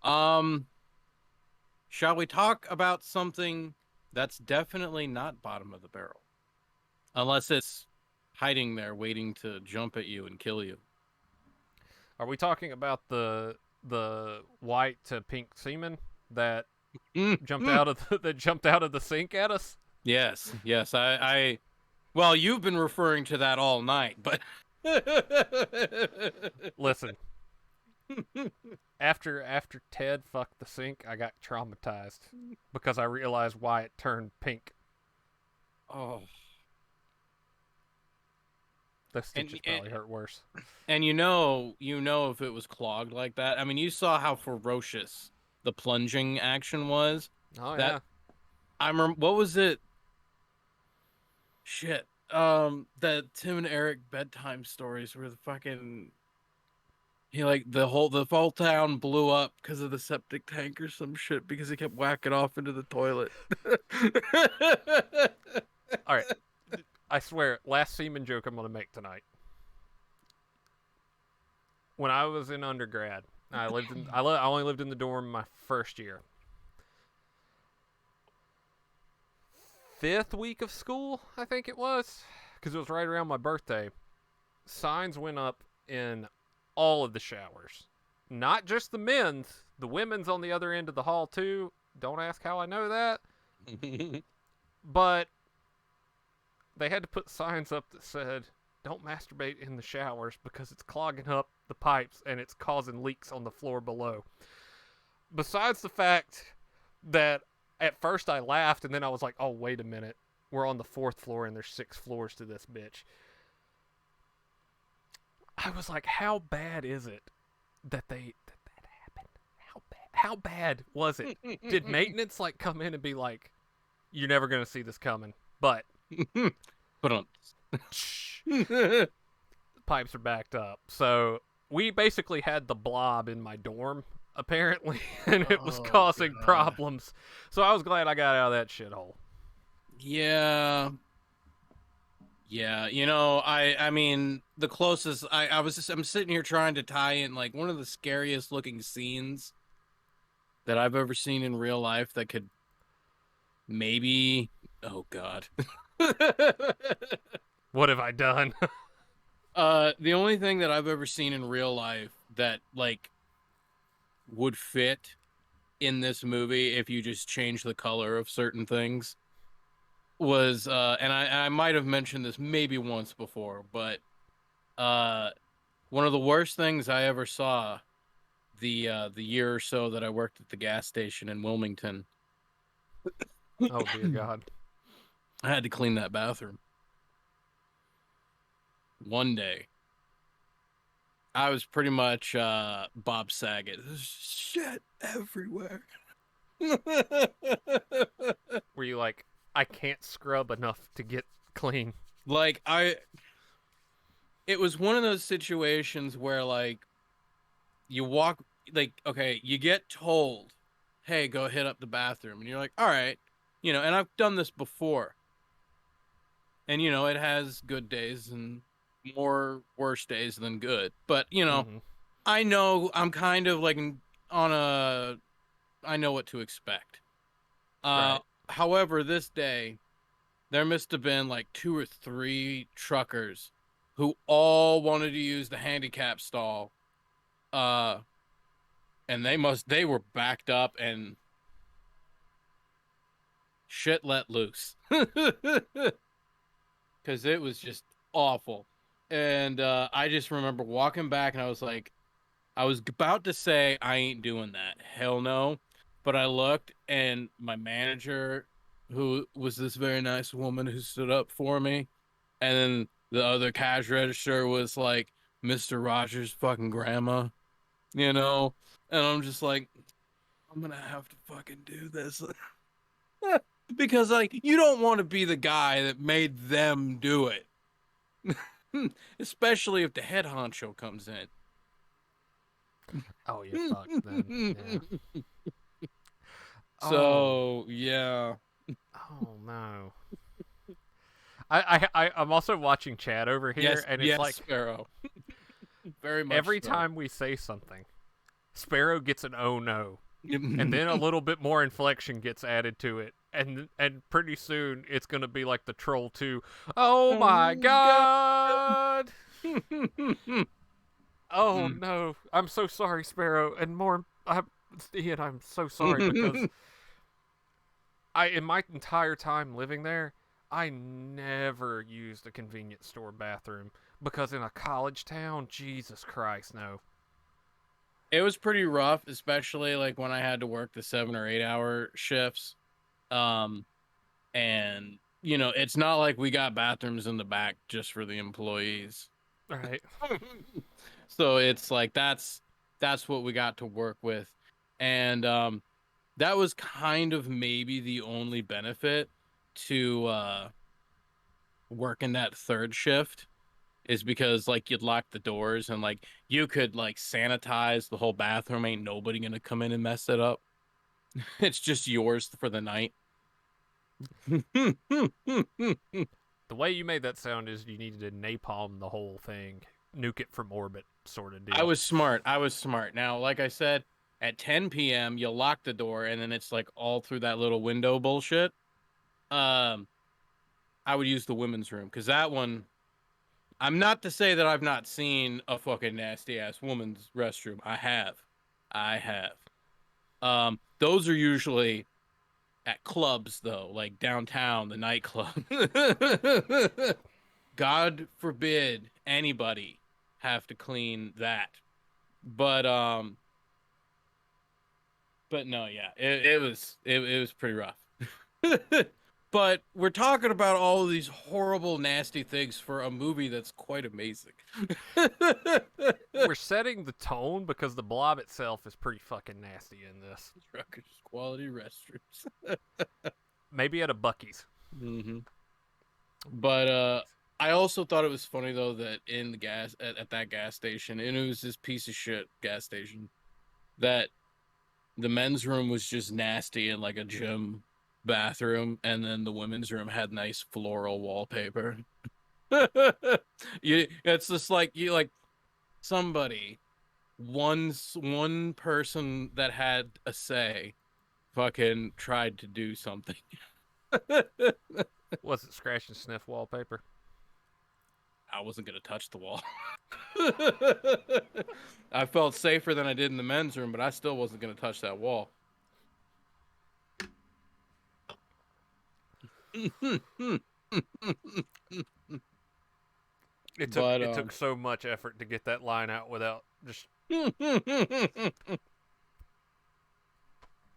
Um, shall we talk about something that's definitely not bottom of the barrel, unless it's hiding there waiting to jump at you and kill you? Are we talking about the white to pink semen that Mm, jumped mm. out of that jumped out of the sink at us? Yes, yes. Well, you've been referring to that all night, but Listen, after Ted fucked the sink, I got traumatized because I realized why it turned pink. oh, Those and stitches probably hurt worse. and if it was clogged like that. I mean, you saw how ferocious the plunging action was. Oh That yeah. I remember. What was it? Shit. The Tim and Eric bedtime stories where the fucking he like the whole town blew up because of the septic tank or some shit because he kept whacking off into the toilet. All right. I swear, last semen joke I'm gonna make tonight. When I was in undergrad, I only lived in the dorm my first year. Fifth week of school, I think it was, because it was right around my birthday. Signs went up in all of the showers, not just the men's. The women's on the other end of the hall too. Don't ask how I know that, but they had to put signs up that said, "Don't masturbate in the showers because it's clogging up the pipes and it's causing leaks on the floor below." Besides the fact that at first I laughed and then I was like, "Oh, wait a minute. We're on the fourth floor and there's 6 floors to this bitch." I was like, "How bad is it that happened? How bad was it? Did maintenance like come in and be like, "You're never going to see this coming, but But on. shh, the pipes are backed up." So we basically had the blob in my dorm, apparently, and it was Oh causing god. problems. So I was glad I got out of that shithole. Yeah. Yeah, I mean, the closest I'm sitting here trying to tie in like one of the scariest looking scenes that I've ever seen in real life that could maybe, oh God. What have I done? The only thing that I've ever seen in real life that like would fit in this movie if you just change the color of certain things was and I might have mentioned this maybe once before, but uh one of the worst things I ever saw the year or so that I worked at the gas station in Wilmington. Oh dear God. I had to clean that bathroom one day. I was pretty much Bob Saget. There's shit everywhere. Were you like, "I can't scrub enough to get clean"? Like it was one of those situations where like you walk like okay, you get told, "Hey, go hit up the bathroom." And you're like, "All right." And I've done this before. And it has good days and more worse days than good. But, Mm-hmm. I know I'm kind of like on a I know what to expect. Uh Right. however, this day there must have been like two or three truckers who all wanted to use the handicap stall. Uh and they were backed up and shit let loose. Cuz it was just awful. And I just remember walking back and I was about to say I ain't doing that. Hell no. But I looked and my manager, who was this very nice woman who stood up for me, and then the other cash register was like Mr. Rogers' fucking grandma, you know? And I'm just like, I'm gonna have to fucking do this. Because like you don't want to be the guy that made them do it. Especially if the head honcho comes Oh, you're fucked then. Yeah. in. Oh. So yeah. Oh no. I'm also watching Chad over here, Yes, and it's yes, like Sparrow. Very much every so. time we say something, Sparrow gets an oh no, and then a little bit more inflection gets added to it, and pretty soon it's gonna be like the Troll 2. Oh my Oh God. God! Oh no! I'm so sorry, Sparrow, and more. Ian, I'm so sorry because in my entire time living there, I never used a convenience store bathroom because in a college town, Jesus Christ, no. It was pretty rough, especially like when I had to work the 7 or 8 hour shifts. Um, and it's not like we got bathrooms in the back just for the employees. All right. So it's like that's what we got to work with. And that was kind of maybe the only benefit to working that third shift is because like you'd lock the doors and like you could like sanitize the whole bathroom. Ain't nobody gonna come in and mess it up. It's just yours for the night. The way you made that sound is you needed to napalm the whole thing, nuke it from orbit, sort of I deal. was smart. I was smart. Now, like I said, at 10 p.m. you lock the door and then it's like all through that little window bullshit. Um, I would use the women's room because that one. I'm not to say that I've not seen a fucking nasty ass woman's restroom. I have. I have. Those are usually at clubs though, like downtown, the nightclub. God forbid anybody have to clean that. But but no, yeah, it was pretty rough. But we're talking about all of these horrible, nasty things for a movie that's quite amazing. We're setting the tone because the blob itself is pretty fucking nasty in this. Truckers quality restrooms. Maybe at a Bucky's. Hmm. But I also thought it was funny though that in the gas at that gas station, and it was this piece of shit gas station, that the men's room was just nasty and like a gym bathroom, and then the women's room had nice floral wallpaper. It's just like you like somebody, one person that had a say, fucking tried to do something. Was it scratch and sniff wallpaper? I wasn't gonna touch the wall. I felt safer than I did in the men's room, but I still wasn't gonna touch that wall. It took But it took so much effort to get that line out without just.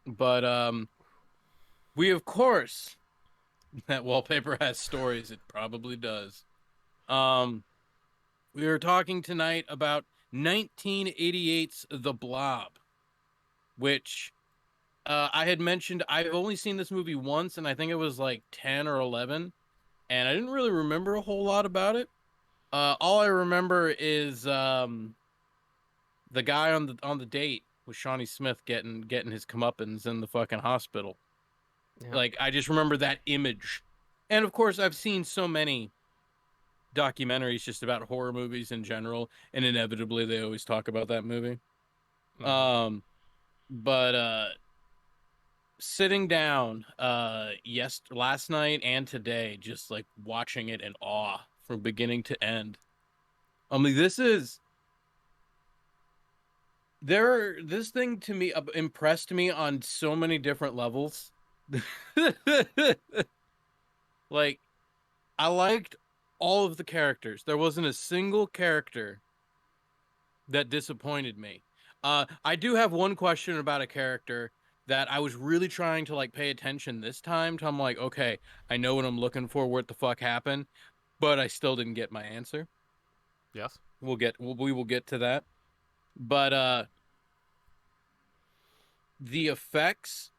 but we of course that wallpaper has stories. It probably does. Um, we are talking tonight about 1988's The Blob, which I had mentioned. I've only seen this movie once, and I think it was like 10 or 11, and I didn't really remember a whole lot about it. All I remember is the guy on the date with Shawnee Smith getting his comeuppance in the fucking hospital. Yeah. Like I just remember that image, and of course I've seen so many documentaries just about horror movies in general, and inevitably they always talk about that movie. Mm-hmm. Um, but sitting down last night and today, just like watching it in awe from beginning to end. I mean, this thing to me impressed me on so many different levels. Like I liked all of the characters. There wasn't a single character that disappointed me. I do have one question about a character that I was really trying to like pay attention this time. I'm like, okay, I know what I'm looking for. What the fuck happened? But I still didn't get my answer. Yes. We will get to that. But the effects,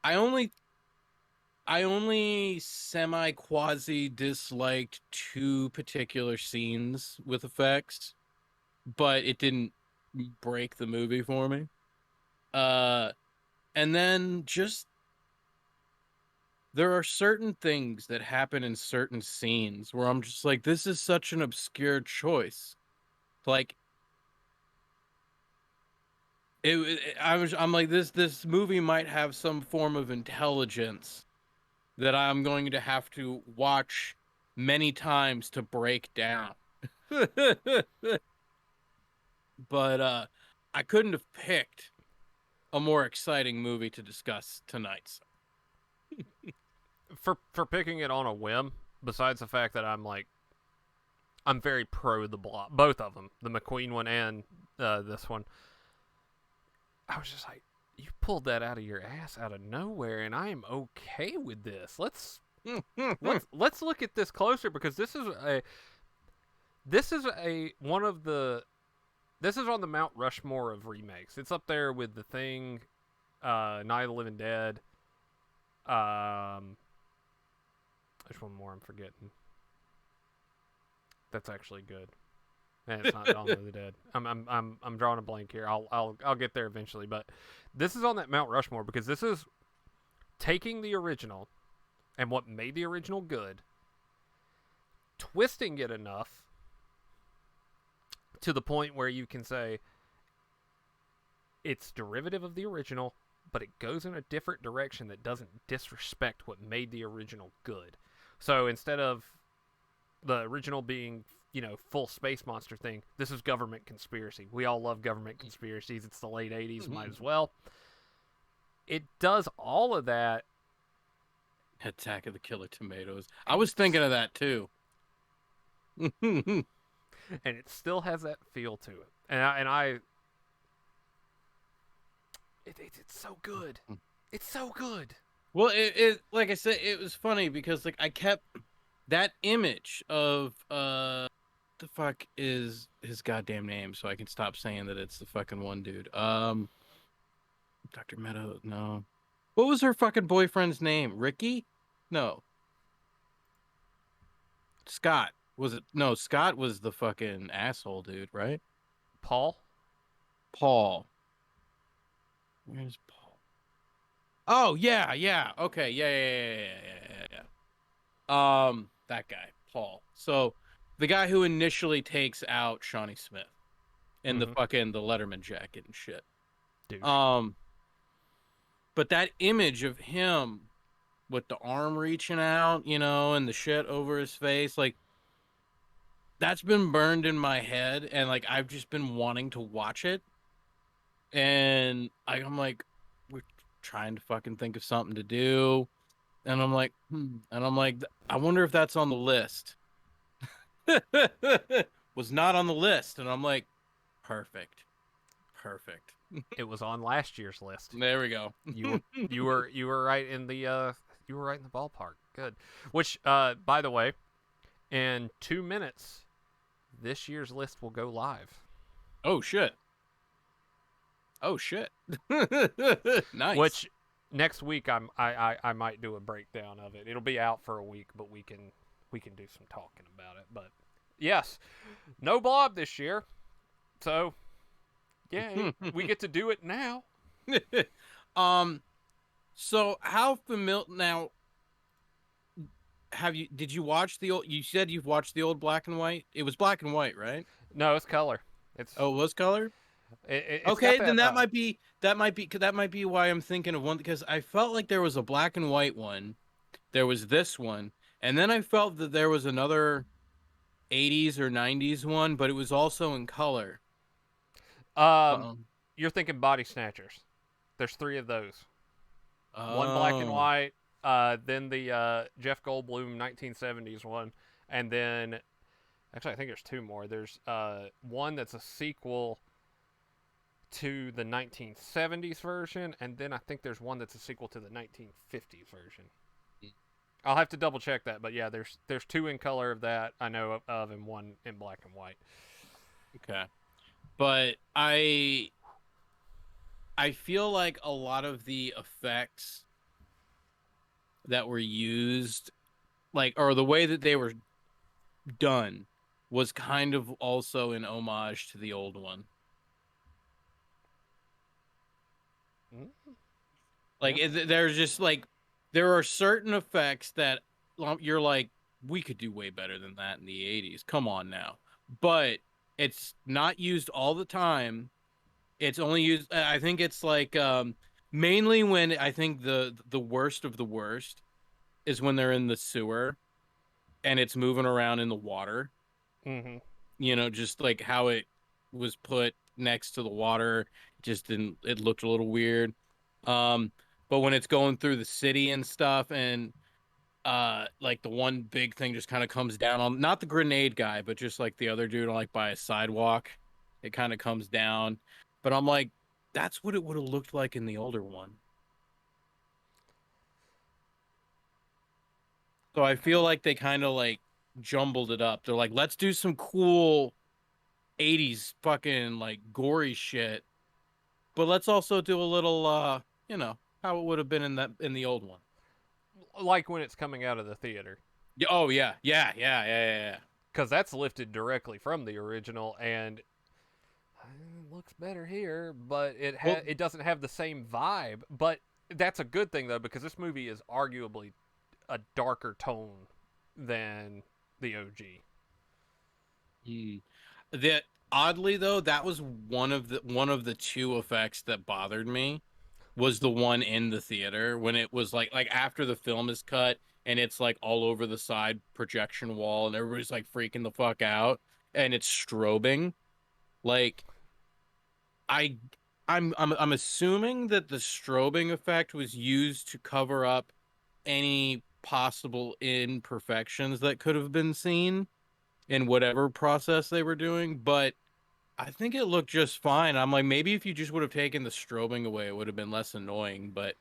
I only I only semi quasi disliked two particular scenes with effects, but it didn't break the movie for me. Uh and then just there are certain things that happen in certain scenes where I'm just like, this is such an obscure choice. Like I'm like this movie might have some form of intelligence that I'm going to have to watch many times to break down. But I couldn't have picked a more exciting movie to discuss tonight. So. For picking it on a whim, besides the fact that I'm very pro the Blob, both of them, the McQueen one and this one. I was just like, you pulled that out of your ass out of nowhere, and I am okay with this. Let's look at this closer because this is a one of the this is on the Mount Rushmore of remakes. It's up there with The Thing, Night of the Living Dead. There's one more I'm forgetting. That's actually good. And it's not Dawn of the Dead. I'm drawing a blank here. I'll get there eventually, but this is on that Mount Rushmore because this is taking the original and what made the original good, twisting it enough to the point where you can say it's derivative of the original, but it goes in a different direction that doesn't disrespect what made the original good. So instead of the original being, full space monster thing, this is government conspiracy. We all love government conspiracies. It's the late 80s, might as well. It does all of that. Attack of the Killer Tomatoes. I was thinking of that too. And it still has that feel to it. It's so good. It's so good. Well, it like I said, it was funny because like I kept that image of the fuck is his goddamn name, so I can stop saying that it's the fucking one dude. Dr. Meadows, no. What was her fucking boyfriend's name? Ricky? No. Scott. Was it? No, Scott was the fucking asshole dude, right? Paul? Paul. Where's Paul? Oh, yeah, yeah. Okay, yeah. That guy, Paul. So, the guy who initially takes out Shawnee Smith in the fucking the Letterman jacket and shit. Douche. But that image of him with the arm reaching out, and the shit over his face, like that's been burned in my head, and like I've just been wanting to watch it, and I'm like, we're trying to fucking think of something to do, and I'm like, I wonder if that's on the list. Was not on the list, and I'm like, perfect. It was on last year's list. There we go. You were right in the ballpark. Good. Which by the way, in 2 minutes, this year's list will go live. Oh shit. Nice. Which next week I might do a breakdown of it. It'll be out for a week, but we can do some talking about it. But yes, no Blob this year. So yeah, we get to do it now. So how familiar now? Did you watch the old? You said you've watched the old black and white. It was black and white, right? No, it's color. It was color. It's okay, then that might be why I'm thinking of one, because I felt like there was a black and white one, there was this one, and then I felt that there was another 80s or 90s one, but it was also in color. You're thinking Body Snatchers. There's 3 of those. One black and Oh. white, then the Jeff Goldblum 1970s one, and then actually I think there's 2 more. There's one that's a sequel to the 1970s version, and then I think there's one that's a sequel to the 1950s version. I'll have to double check that, but yeah, there's 2 in color of that I know of, and 1 in black and white. Okay. But I feel like a lot of the effects that were used, like, or the way that they were done, was kind of also an homage to the old one. Like, there's just like, there are certain effects that you're like, we could do way better than that in the 80s. Come on now. But it's not used all the time. It's only used. I think it's like mainly when I think the worst of the worst is when they're in the sewer and it's moving around in the water. Mm-hmm. Just like how it was put next to the water, just didn't. It looked a little weird. Um, but when it's going through the city and stuff, and like the one big thing just kind of comes down on not the grenade guy, but just like the other dude on like by a sidewalk. It kind of comes down. But I'm like, that's what it would have looked like in the older one. So I feel like they kind of like jumbled it up. They're like, let's do some cool 80s fucking like gory shit, but let's also do a little how it would have been in the old one. Like when it's coming out of the theater, Yeah, oh yeah, yeah, yeah, yeah, yeah, yeah. because that's lifted directly from the original, and it looks better here, but Well, it doesn't have the same vibe. But that's a good thing though, because this movie is arguably a darker tone than the OG. hmm. That oddly though, that was one of the two effects that bothered me was the one in the theater when it was like after the film is cut and it's like all over the side projection wall and everybody's like freaking the fuck out and it's strobing. Like I I'm assuming that the strobing effect was used to cover up any possible imperfections that could have been seen in whatever process they were doing, but I think it looked just fine. I'm like, maybe if you just would have taken the strobing away, it would have been less annoying, but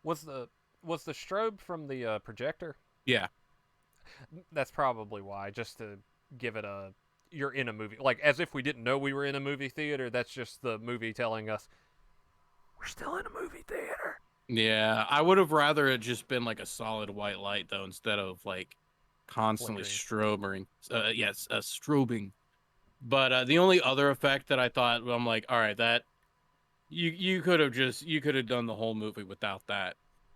Was the strobe from the projector? yeah. That's probably why, just to give it a you're in a movie, like as if we didn't know we were in a movie theater. That's just the movie telling us we're still in a movie theater. Yeah, I would have rather it just been like a solid white light though, instead of like constantly Flickering. strobing. Yes, strobing. But the only other effect that I thought, well, I'm like, all right, that you could have done the whole movie without that.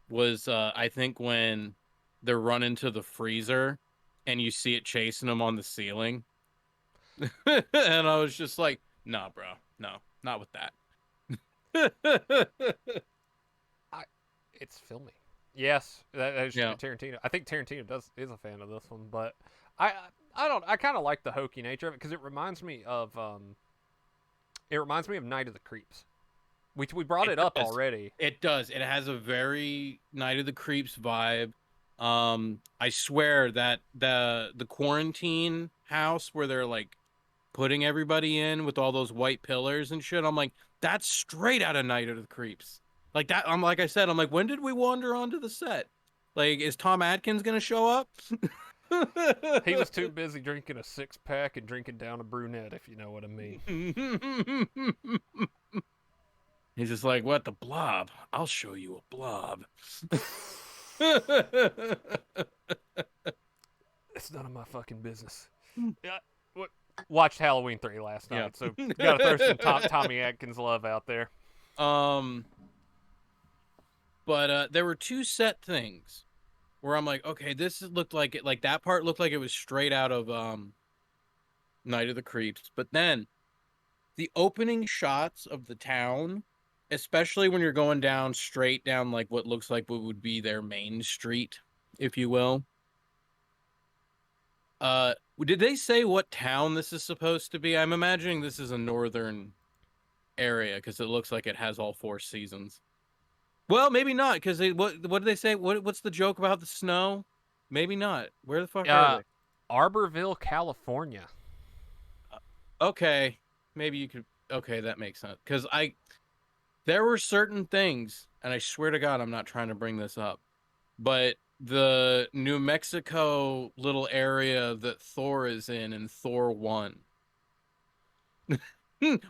Was I think when they're running to the freezer and you see it chasing them on the ceiling, and I was just like, nah, bro, no, not with that. I, it's filmy. Yes, that is Yeah. Tarantino. I think Tarantino is a fan of this one, but I I don't. I kind of like the hokey nature of it because it reminds me of Night of the Creeps. We brought It it up does. already. It does. It has a very Night of the Creeps vibe. I swear that the quarantine house where they're like putting everybody in with all those white pillars and shit, I'm like, that's straight out of Night of the Creeps. Like that, I'm like I said, I'm like, when did we wander onto the set? Like, is Tom Atkins gonna show up? He was too busy drinking a 6-pack and drinking down a brunette, if you know what I mean. He's just like, what the blob? I'll show you a blob. It's none of my fucking business. Yeah, watched Halloween 3 last Yeah. night, so got to throw some Tommy Atkins love out there. um, but there were two set things where I'm like, okay, looked like it, like that part looked like it was straight out of Night of the Creeps, but then the opening shots of the town, especially when you're going down straight down like what looks like what would be their main street, if you will. Did they say what town this is supposed to be? I'm imagining this is a northern area because it looks like it has all four seasons. Well, maybe not because what did they say? What's the joke about the snow? Maybe not. Where the fuck are Uh, they? Arborville, California. Okay, maybe you could. Okay, that makes sense because I there were certain things, and I swear to God, I'm not trying to bring this up, but the New Mexico little area that Thor is in Thor 1.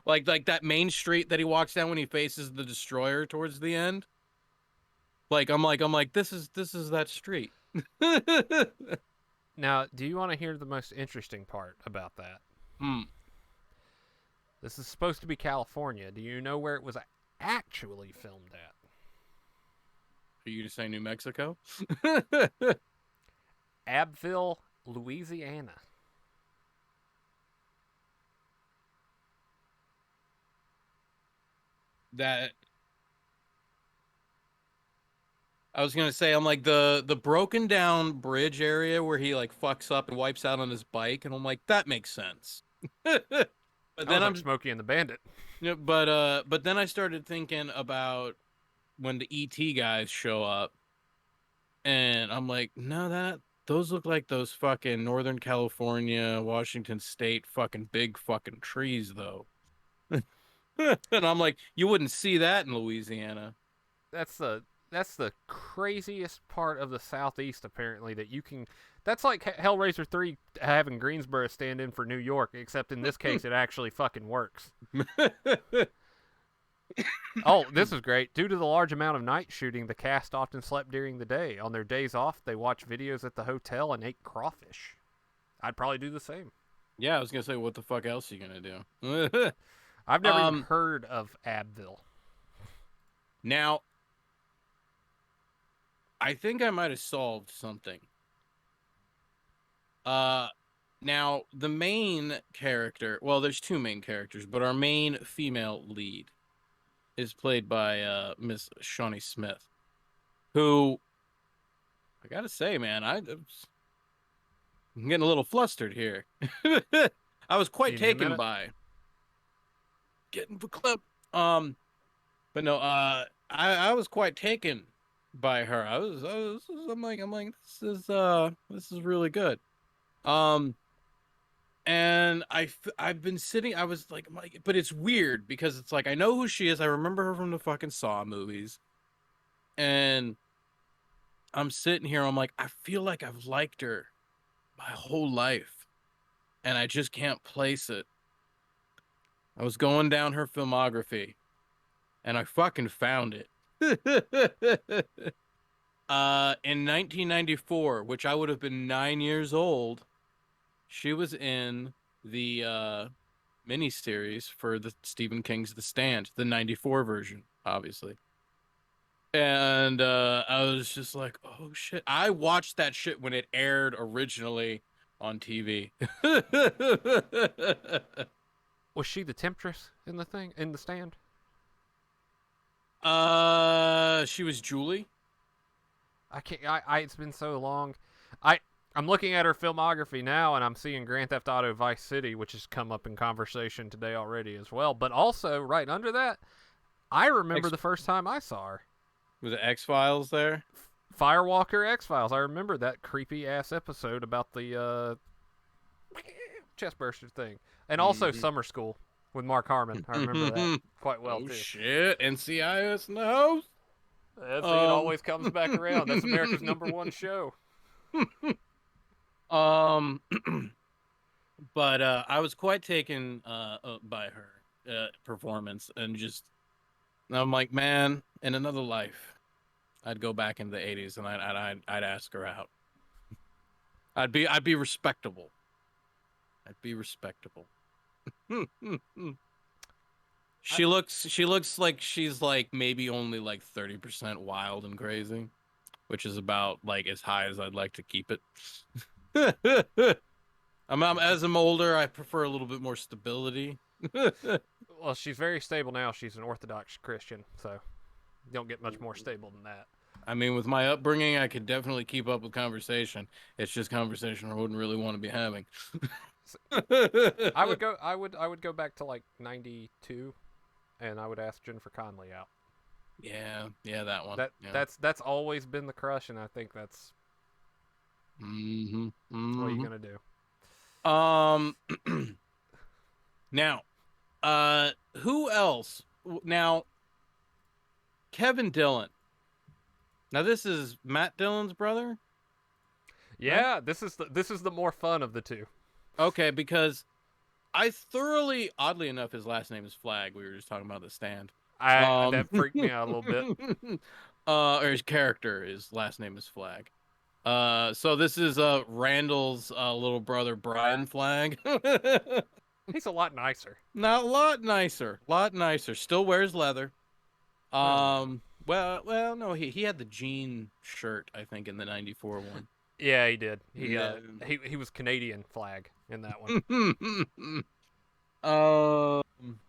Like that main street that he walks down when he faces the destroyer towards the end. I'm like this is that street. Now, do you want to hear the most interesting part about that? Hmm. This is supposed to be California. Do you know where it was actually filmed at? Are you to say New Mexico? Abbeville, Louisiana. that I was gonna say, I'm like the broken down bridge area where he like fucks up and wipes out on his bike, and I'm like, that makes sense. But That was then like I'm Smokey and the Bandit. but then I started thinking about when the ET guys show up, and I'm like, no, that those look like those fucking Northern California, Washington State fucking big fucking trees though. And I'm like, you wouldn't see that in Louisiana. That's the craziest part of the Southeast, apparently, that you can. That's like Hellraiser 3 having Greensboro stand in for New York, except in this case, it actually fucking works. Oh, this is great. Due to the large amount of night shooting, the cast often slept during the day. On their days off, they watched videos at the hotel and ate crawfish. I'd probably do the same. Yeah, I was gonna say, what the fuck else are you gonna do? I've never even um, heard of Abville. now I think I might have solved something. Uh, now the main character, well, there's two main characters, but our main female lead is played by Miss Shawnee Smith, who I gotta say, man, I'm getting a little flustered here. I was quite You need a taken minute? by getting the clip. But no, I was quite taken by her. I'm like, this is really good. Um, and I've been sitting. I'm like, but it's weird because it's like I know who she is. I remember her from the fucking Saw movies, and I'm sitting here. I'm like, I feel like I've liked her my whole life, and I just can't place it. I was going down her filmography, and I fucking found it. In 1994, which I would have been 9 years old, she was in the miniseries for the Stephen King's The Stand, the '94 version, obviously. And I was just like, oh shit. I watched that shit when it aired originally on TV. Was she the temptress in the thing in the stand? She was Julie. I can't. It's been so long. I I'm looking at her filmography now, and I'm seeing Grand Theft Auto Vice City, which has come up in conversation today already as well. But also, right under that, I remember X the first time I saw her. Was it X-Files there? Firewalker X Files. I remember that creepy ass episode about the chest burster thing, and also Mm-hmm. Summer School with Mark Harmon. I remember that quite well Oh too. shit, NCIS in the house. See, it Um, always comes back around. That's America's #1 show. um, but I was quite taken by her performance, and just I'm like, man, in another life, I'd go back into the '80s and I'd ask her out. I'd be respectable. I'd be respectable. I, She looks like she's like maybe only like 30% wild and crazy, which is about like as high as I'd like to keep it. As I'm older, I prefer a little bit more stability. well, she's very stable now. She's an Orthodox Christian, so you don't get much more stable than that. I mean, with my upbringing, I could definitely keep up with conversation. It's just conversation I wouldn't really want to be having. I would go back to like '92, and I would ask Jennifer Connelly out. Yeah, that one. That Yeah. that's always been the crush, and I think that's Hmm. what you Hmm. gonna do. Um. Now, who else? Now, Kevin Dillon. Now, this is Matt Dillon's brother, right? Yeah, this is the more fun of the two. Okay, because I thoroughly, oddly enough, his last name is Flag. We were just talking about the stand. I Um, that freaked me out a little bit. or his character, his last name is Flag. So this is Randall's little brother Brian Flag. He's a lot nicer. Not a lot nicer, lot nicer. Still wears leather. Oh. Well, no, he had the jean shirt, I think, in the '94 one. Yeah, he did. He Yeah. he was Canadian Flag in that one. um,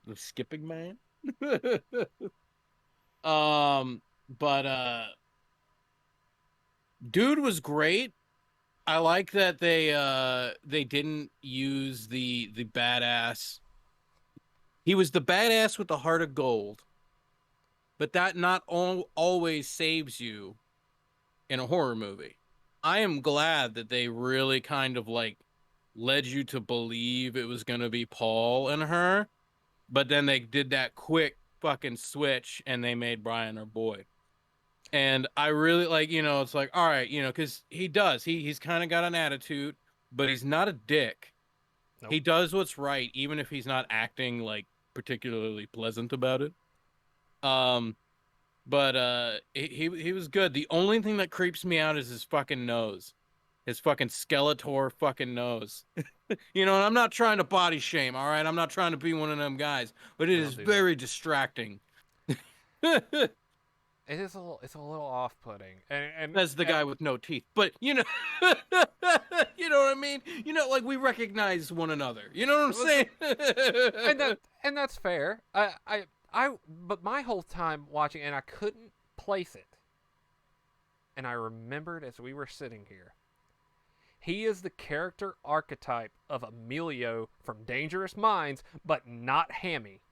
the skipping man. But dude was great. I like that they didn't use the badass. He was the badass with the heart of gold, but that not always saves you in a horror movie. I am glad that they really kind of like led you to believe it was going to be Paul and her, but then they did that quick fucking switch and they made Brian her boy. And I really like, it's like, all right, because he does. He's kind of got an attitude, but he's not a dick. Nope. He does what's right, even if he's not acting like particularly pleasant about it. Um, but he was good. The only thing that creeps me out is his fucking nose. His fucking Skeletor fucking nose. And I'm not trying to body shame, all right? I'm not trying to be one of them guys, but it is Don't do that. very distracting. It is it's a little off-putting, As the guy with no teeth. But you know what I mean? Like we recognize one another. You know what I'm saying? and that's fair. But my whole time watching, and I couldn't place it, and I remembered as we were sitting here. He is the character archetype of Emilio from Dangerous Minds, but not hammy.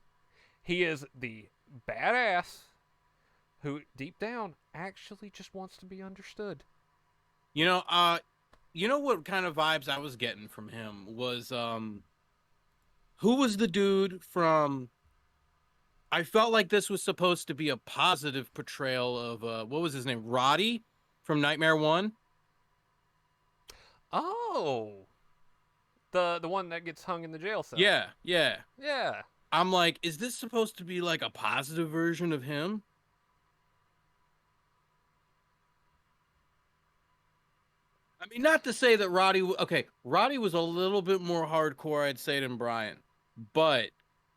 He is the badass who, deep down, actually just wants to be understood. you know, what kind of vibes I was getting from him was who was the dude from I felt like this was supposed to be a positive portrayal of what was his name? Roddy from Nightmare 1? Oh, the one that gets hung in the jail cell. Yeah, yeah. Yeah. I'm like, is this supposed to be like a positive version of him? I mean, not to say that Roddy was a little bit more hardcore, I'd say, than Brian. But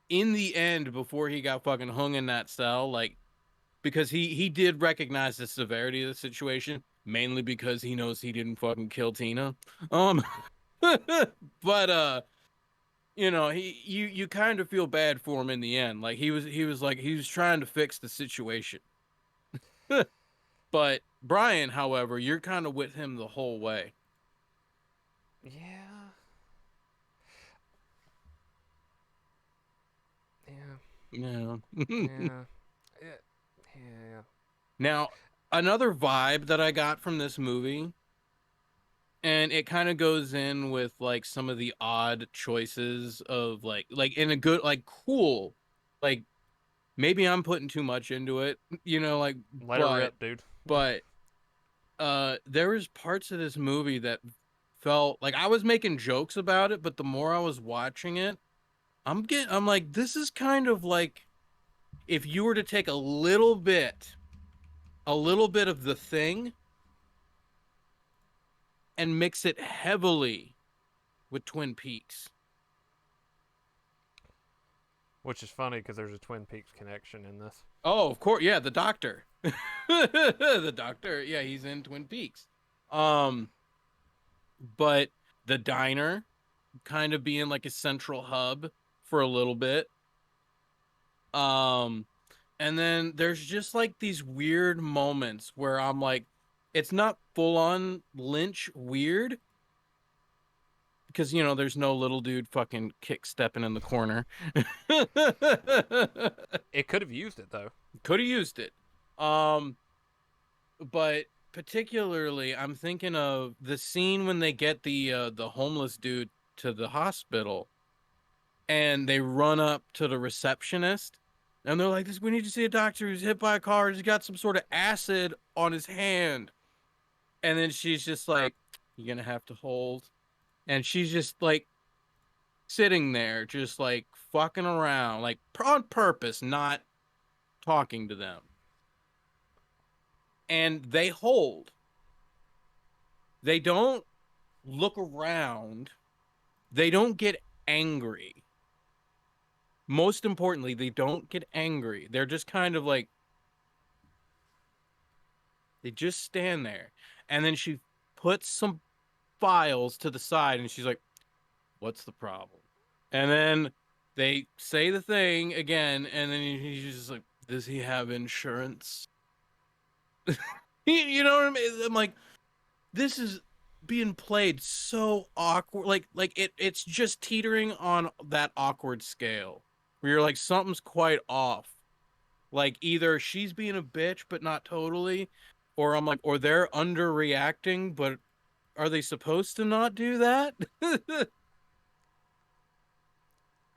in the end, before he got fucking hung in that cell, like, because he did recognize the severity of the situation, mainly because he knows he didn't fucking kill Tina. Um, but you kind of feel bad for him in the end. Like he was trying to fix the situation. But Brian, however, you're kind of with him the whole way. Yeah. Yeah. Yeah. Yeah. Yeah. Yeah. Now, another vibe that I got from this movie, and it kind of goes in with like some of the odd choices of like in a good like cool, like maybe I'm putting too much into it, like Let her but rip, dude. but there was parts of this movie that felt like I was making jokes about it, but the more I was watching it, I'm like, this is kind of like if you were to take a little bit of the thing and mix it heavily with Twin Peaks. Which is funny because there's a Twin Peaks connection in this. Oh, of course, yeah, the doctor. The doctor, yeah, he's in Twin Peaks. Um, but the diner kind of being like a central hub for a little bit. Um, and then there's just like these weird moments where I'm like, it's not full on Lynch weird because there's no little dude fucking kick stepping in the corner. It could have used it though. Could have used it. Um, but particularly I'm thinking of the scene when they get the homeless dude to the hospital and they run up to the receptionist and they're like, "This, we need to see a doctor who's hit by a car. He's got some sort of acid on his hand." And then she's just like, "You're gonna have to hold." And she's just like sitting there, just like fucking around, like on purpose, not talking to them. And they hold. They don't look around. They don't get angry. Most importantly, they don't get angry. They're just kind of like, they just stand there. And then she puts some files to the side and she's like, "What's the problem?" And then they say the thing again, and then he's just like, "Does he have insurance?" You know what I mean? I'm like, this is being played so awkward. It's just teetering on that awkward scale where you're like, something's quite off. Like either she's being a bitch, but not totally, or I'm like, or they're underreacting, but are they supposed to not do that?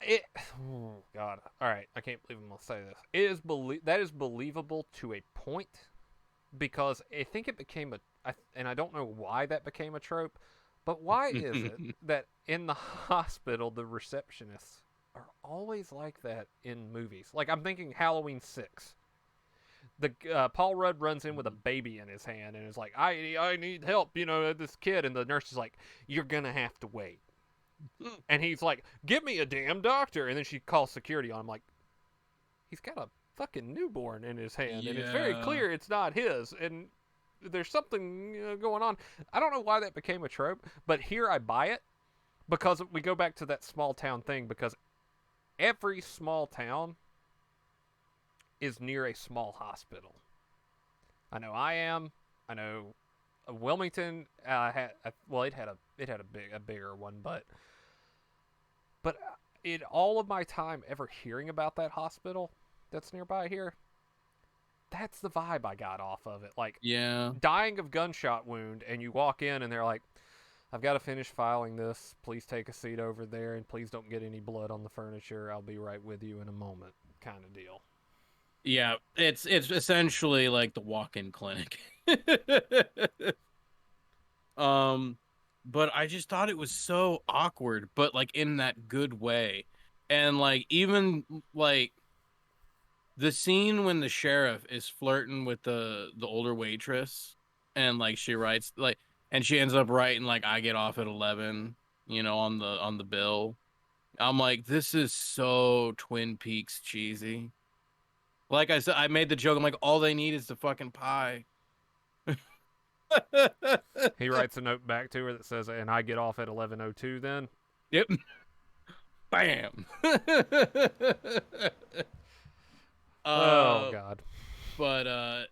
It. Oh God. All right. I can't believe I'm gonna say this. It is that is believable to a point because I think it became and I don't know why that became a trope, but why is it that in the hospital the receptionists are always like that in movies? Like I'm thinking Halloween 6. The Paul Rudd runs in with a baby in his hand and is like, I need help, this kid, and the nurse is like, you're gonna have to wait, and he's like, give me a damn doctor, and then she calls security on him like, he's got a fucking newborn in his hand, and it's very Yeah. clear it's not his, and there's something going on. I don't know why that became a trope, but here I buy it because we go back to that small town thing because every small town is near a small hospital. I know I am. I know Wilmington it had a bigger one, but in all of my time ever hearing about that hospital that's nearby here, that's the vibe I got off of it. Like Yeah. dying of gunshot wound, and you walk in and they're like, I've got to finish filing this. Please take a seat over there, and please don't get any blood on the furniture. I'll be right with you in a moment, kind of deal. Yeah. It's essentially like the walk-in clinic. Um, but I just thought it was so awkward, but like in that good way. And like even like the scene when the sheriff is flirting with the older waitress and like she writes like and she ends up writing like I get off at 11, on the bill. I'm like, this is so Twin Peaks cheesy. Like I said, I made the joke. I'm like, all they need is the fucking pie. He writes a note back to her that says, "And I get off at 11:02." Then, Yep. Bam. oh uh, God, but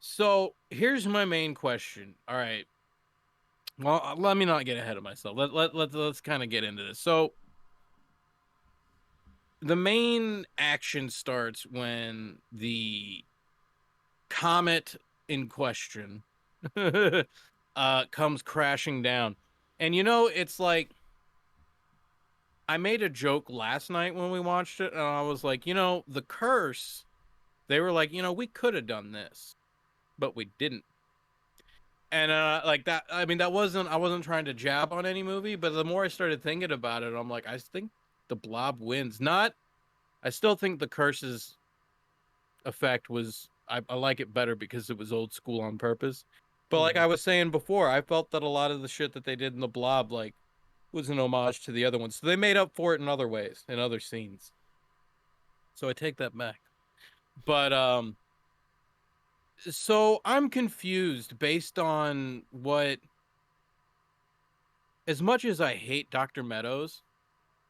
so here's my main question. All right. Well, let me not get ahead of myself. Let's kind of get into this. So the main action starts when the comet in question comes crashing down. And it's like I made a joke last night when we watched it, and I was like, the curse, they were like, we could have done this, but we didn't. And like that, I mean, I wasn't trying to jab on any movie, but the more I started thinking about it, I'm like, I think the Blob wins. Not, I still think the curse's effect was, I like it better because it was old school on purpose. But like mm-hmm. I was saying before, I felt that a lot of the shit that they did in the Blob, like, was an homage to the other ones. So they made up for it in other ways, in other scenes. So I take that back. But so I'm confused based on what, as much as I hate Dr. Meadows,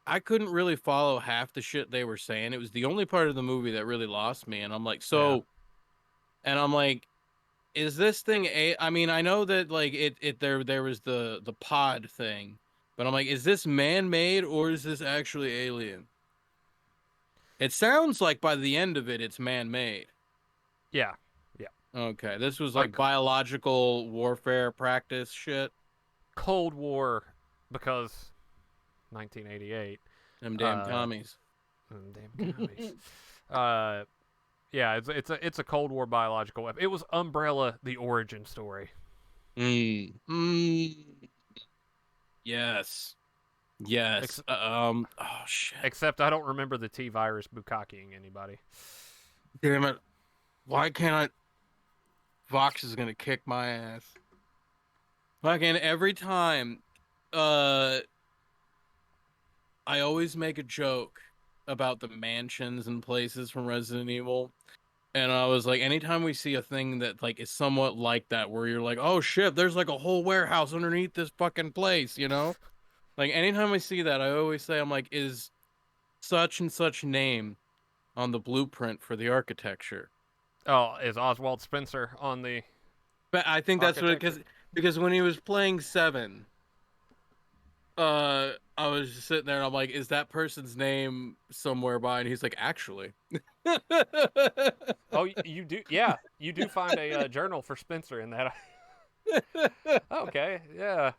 I couldn't really follow half the shit they were saying. It was the only part of the movie that really lost me. And I'm like, Yeah. and I'm like, is this thing I mean, I know that like there was the pod thing, but I'm like, is this man-made or is this actually alien? It sounds like by the end of it, it's man-made. Yeah. Yeah. Okay, this was like Like biological warfare practice shit. Cold War, because 1988. Them damn Uh, commies. damn commies. uh, yeah, it's a Cold War biological weapon. It was Umbrella, the origin story. Mm. Mm. Yes. Yes. Ex- Oh shit. except I don't remember the T virus bukakiing anybody. Damn it. Why can't I? Vox is gonna kick my ass. Fucking every time. Uh, I always make a joke about the mansions and places from Resident Evil. And I was like, anytime we see a thing that like is somewhat like that, where you're like, oh shit, there's like a whole warehouse underneath this fucking place, Like anytime I see that, I always say, I'm like, is such and such name on the blueprint for the architecture? Oh, is Oswald Spencer on the But I think that's what architecture? because when he was playing Seven, I was just sitting there and I'm like, is that person's name somewhere by? And he's like, actually. Oh, you do? Yeah, you do find a journal for Spencer in that. Okay, yeah.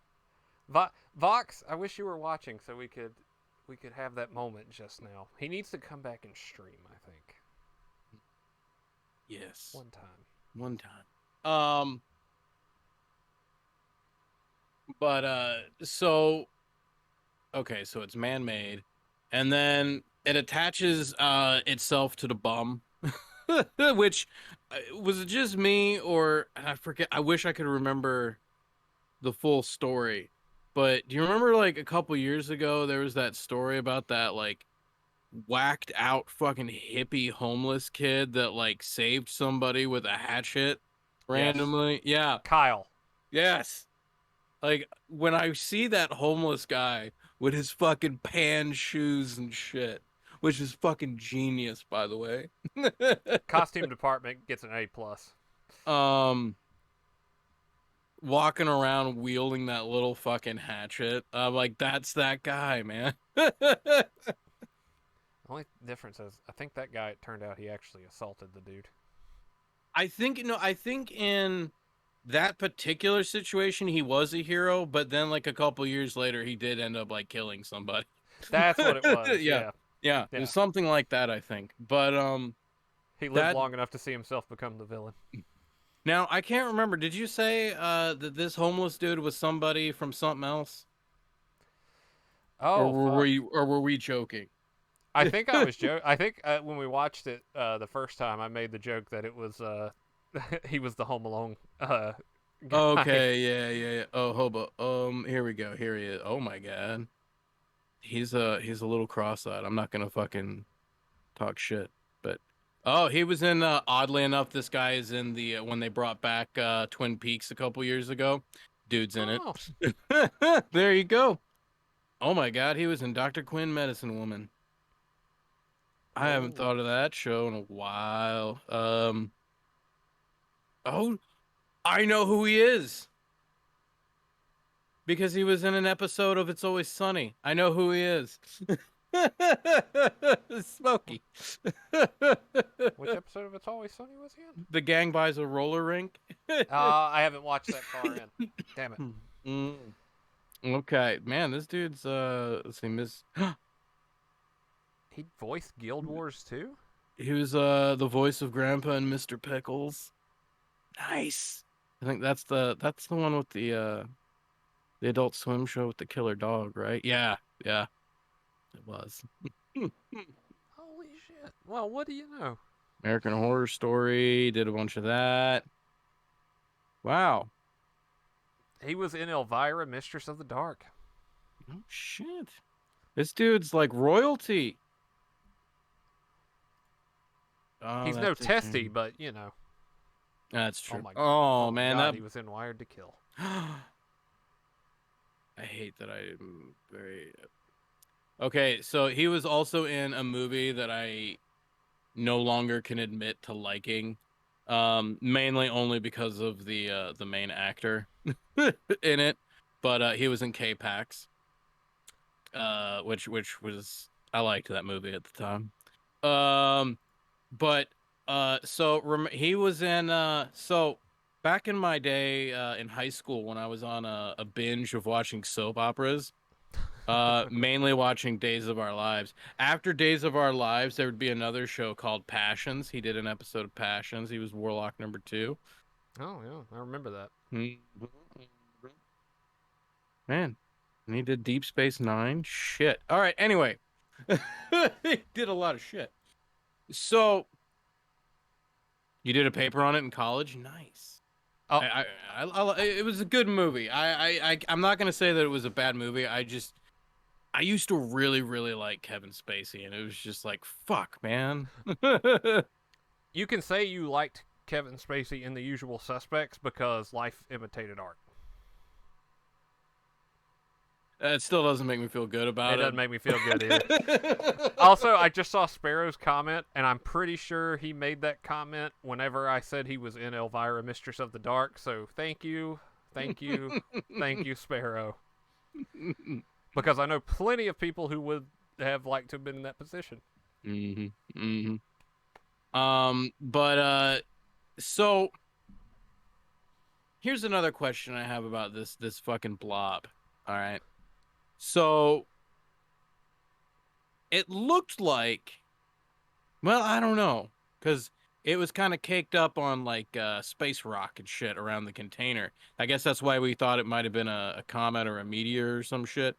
Vox, I wish you were watching so we could have that moment just now. He needs to come back and stream, I think. Yes, One time. one time. Um, but so okay, so it's man-made, and then it attaches itself to the bum, which was it just me or I forget? I wish I could remember the full story. But do you remember like a couple years ago there was that story about that like whacked out fucking hippie homeless kid that like saved somebody with a hatchet Yes. randomly? Yeah. Kyle. Yes. Like when I see that homeless guy with his fucking pan shoes and shit, which is fucking genius by the way. Costume department gets an A plus. um walking around wielding that little fucking hatchet. I'm like, that's that guy, man. Only difference is, I think that guy, it turned out he actually assaulted the dude. I think in that particular situation he was a hero, but then like a couple years later he did end up like killing somebody. That's what it was. Yeah. Yeah, Yeah, it yeah. was something like that, I think. But He lived that long enough to see himself become the villain. now I can't remember. Did you say that this homeless dude was somebody from something else? Or Oh fuck! were we joking? I think I was joking. I think when we watched it the first time, I made the joke that it was he was the Home Alone guy. Okay, yeah, yeah, yeah. Oh, hobo. Here we go. Here he is. Oh my God. He's a little cross-eyed. I'm not gonna fucking talk shit. But oh, he was in oddly enough, this guy is in the when they brought back Twin Peaks a couple years ago. Dude's in it. Oh, There you go. Oh my God, he was in Dr. Quinn Medicine Woman. I haven't oh, thought of that show in a while. Oh, I know who he is. Because he was in an episode of It's Always Sunny. I know who he is. Smokey. which episode of It's Always Sunny was he in? The gang buys a roller rink. I haven't watched that far in. Damn it. Mm. Okay, man, this dude's let's see, Miss He voiced Guild Wars too. he was the voice of Grandpa and Mr. Pickles. Nice. I think that's the one with the Adult Swim show with the killer dog, right? Yeah, yeah, it was. Holy shit! Well, what do you know? American Horror Story did a bunch of that. Wow. He was in Elvira, Mistress of the Dark. Oh shit. This dude's like royalty. Oh, He's no that's a testy, shame. but you know. That's Oh true. my, oh Oh my man, God, that he was in Wired to Kill. I hate that I'm very okay. So he was also in a movie that I no longer can admit to liking, mainly only because of the main actor in it. But he was in K-Pax, which was I liked that movie at the time. Um, but he was in so back in my day in high school when I was on a binge of watching soap operas, mainly watching Days of Our Lives. After Days of Our Lives, there would be another show called Passions. He did an episode of Passions. He was Warlock number two. Oh yeah, I remember that. Mhm. Man, and he did Deep Space Nine. Shit. All right. Anyway, he did a lot of shit. So you did a paper on it in college. Nice. Oh, It was a good movie. I'm not gonna say that it was a bad movie. I used to really, really like Kevin Spacey, and it was just like, fuck, man. you can say you liked Kevin Spacey in The Usual Suspects because life imitated art. It still doesn't make me feel good It about doesn't it. make me feel good either. Also, I just saw Sparrow's comment, and I'm pretty sure he made that comment whenever I said he was in Elvira, Mistress of the Dark. So thank you, thank you, thank you, Sparrow. Because I know plenty of people who would have liked to have been in that position. hmm hmm but so here's another question I have about this fucking blob. All right. So it looked like, well, I don't know, because it was kind of caked up on like space rock and shit around the container. I guess that's why we thought it might have been a comet or a meteor or some shit.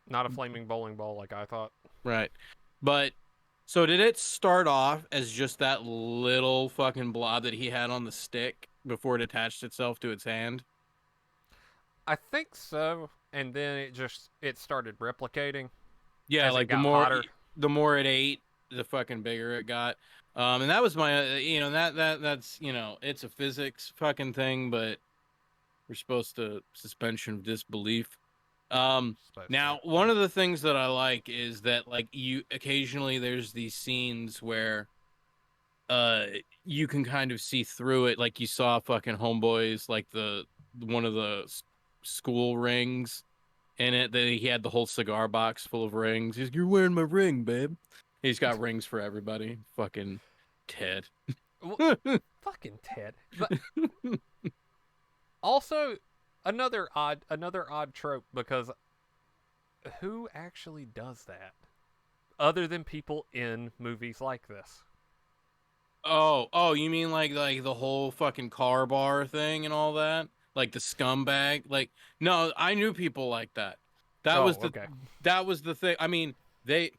Not a flaming bowling ball like I thought. Right. But so did it start off as just that little fucking blob that he had on the stick before it attached itself to its hand? I think so, and then it started replicating Yeah, as it like got hotter. the more it ate, the fucking bigger it got. And that was my that's it's a physics fucking thing, but we're supposed to suspension of disbelief. That's true. Now one of the things that I like is that like you occasionally there's these scenes where uh you can kind of see through it, like you saw fucking Homeboys, like the one of the school rings in it, that he had the whole cigar box full of rings. He's, you're wearing my ring, babe. He's got rings for everybody. Fucking Ted. Well, fucking Ted. But also another odd trope because who actually does that other than people in movies like this? Oh, you mean like the whole fucking car bar thing and all that? Like the scumbag? Like no, I knew people like that. That was Oh, the okay. that was the thing. I mean, they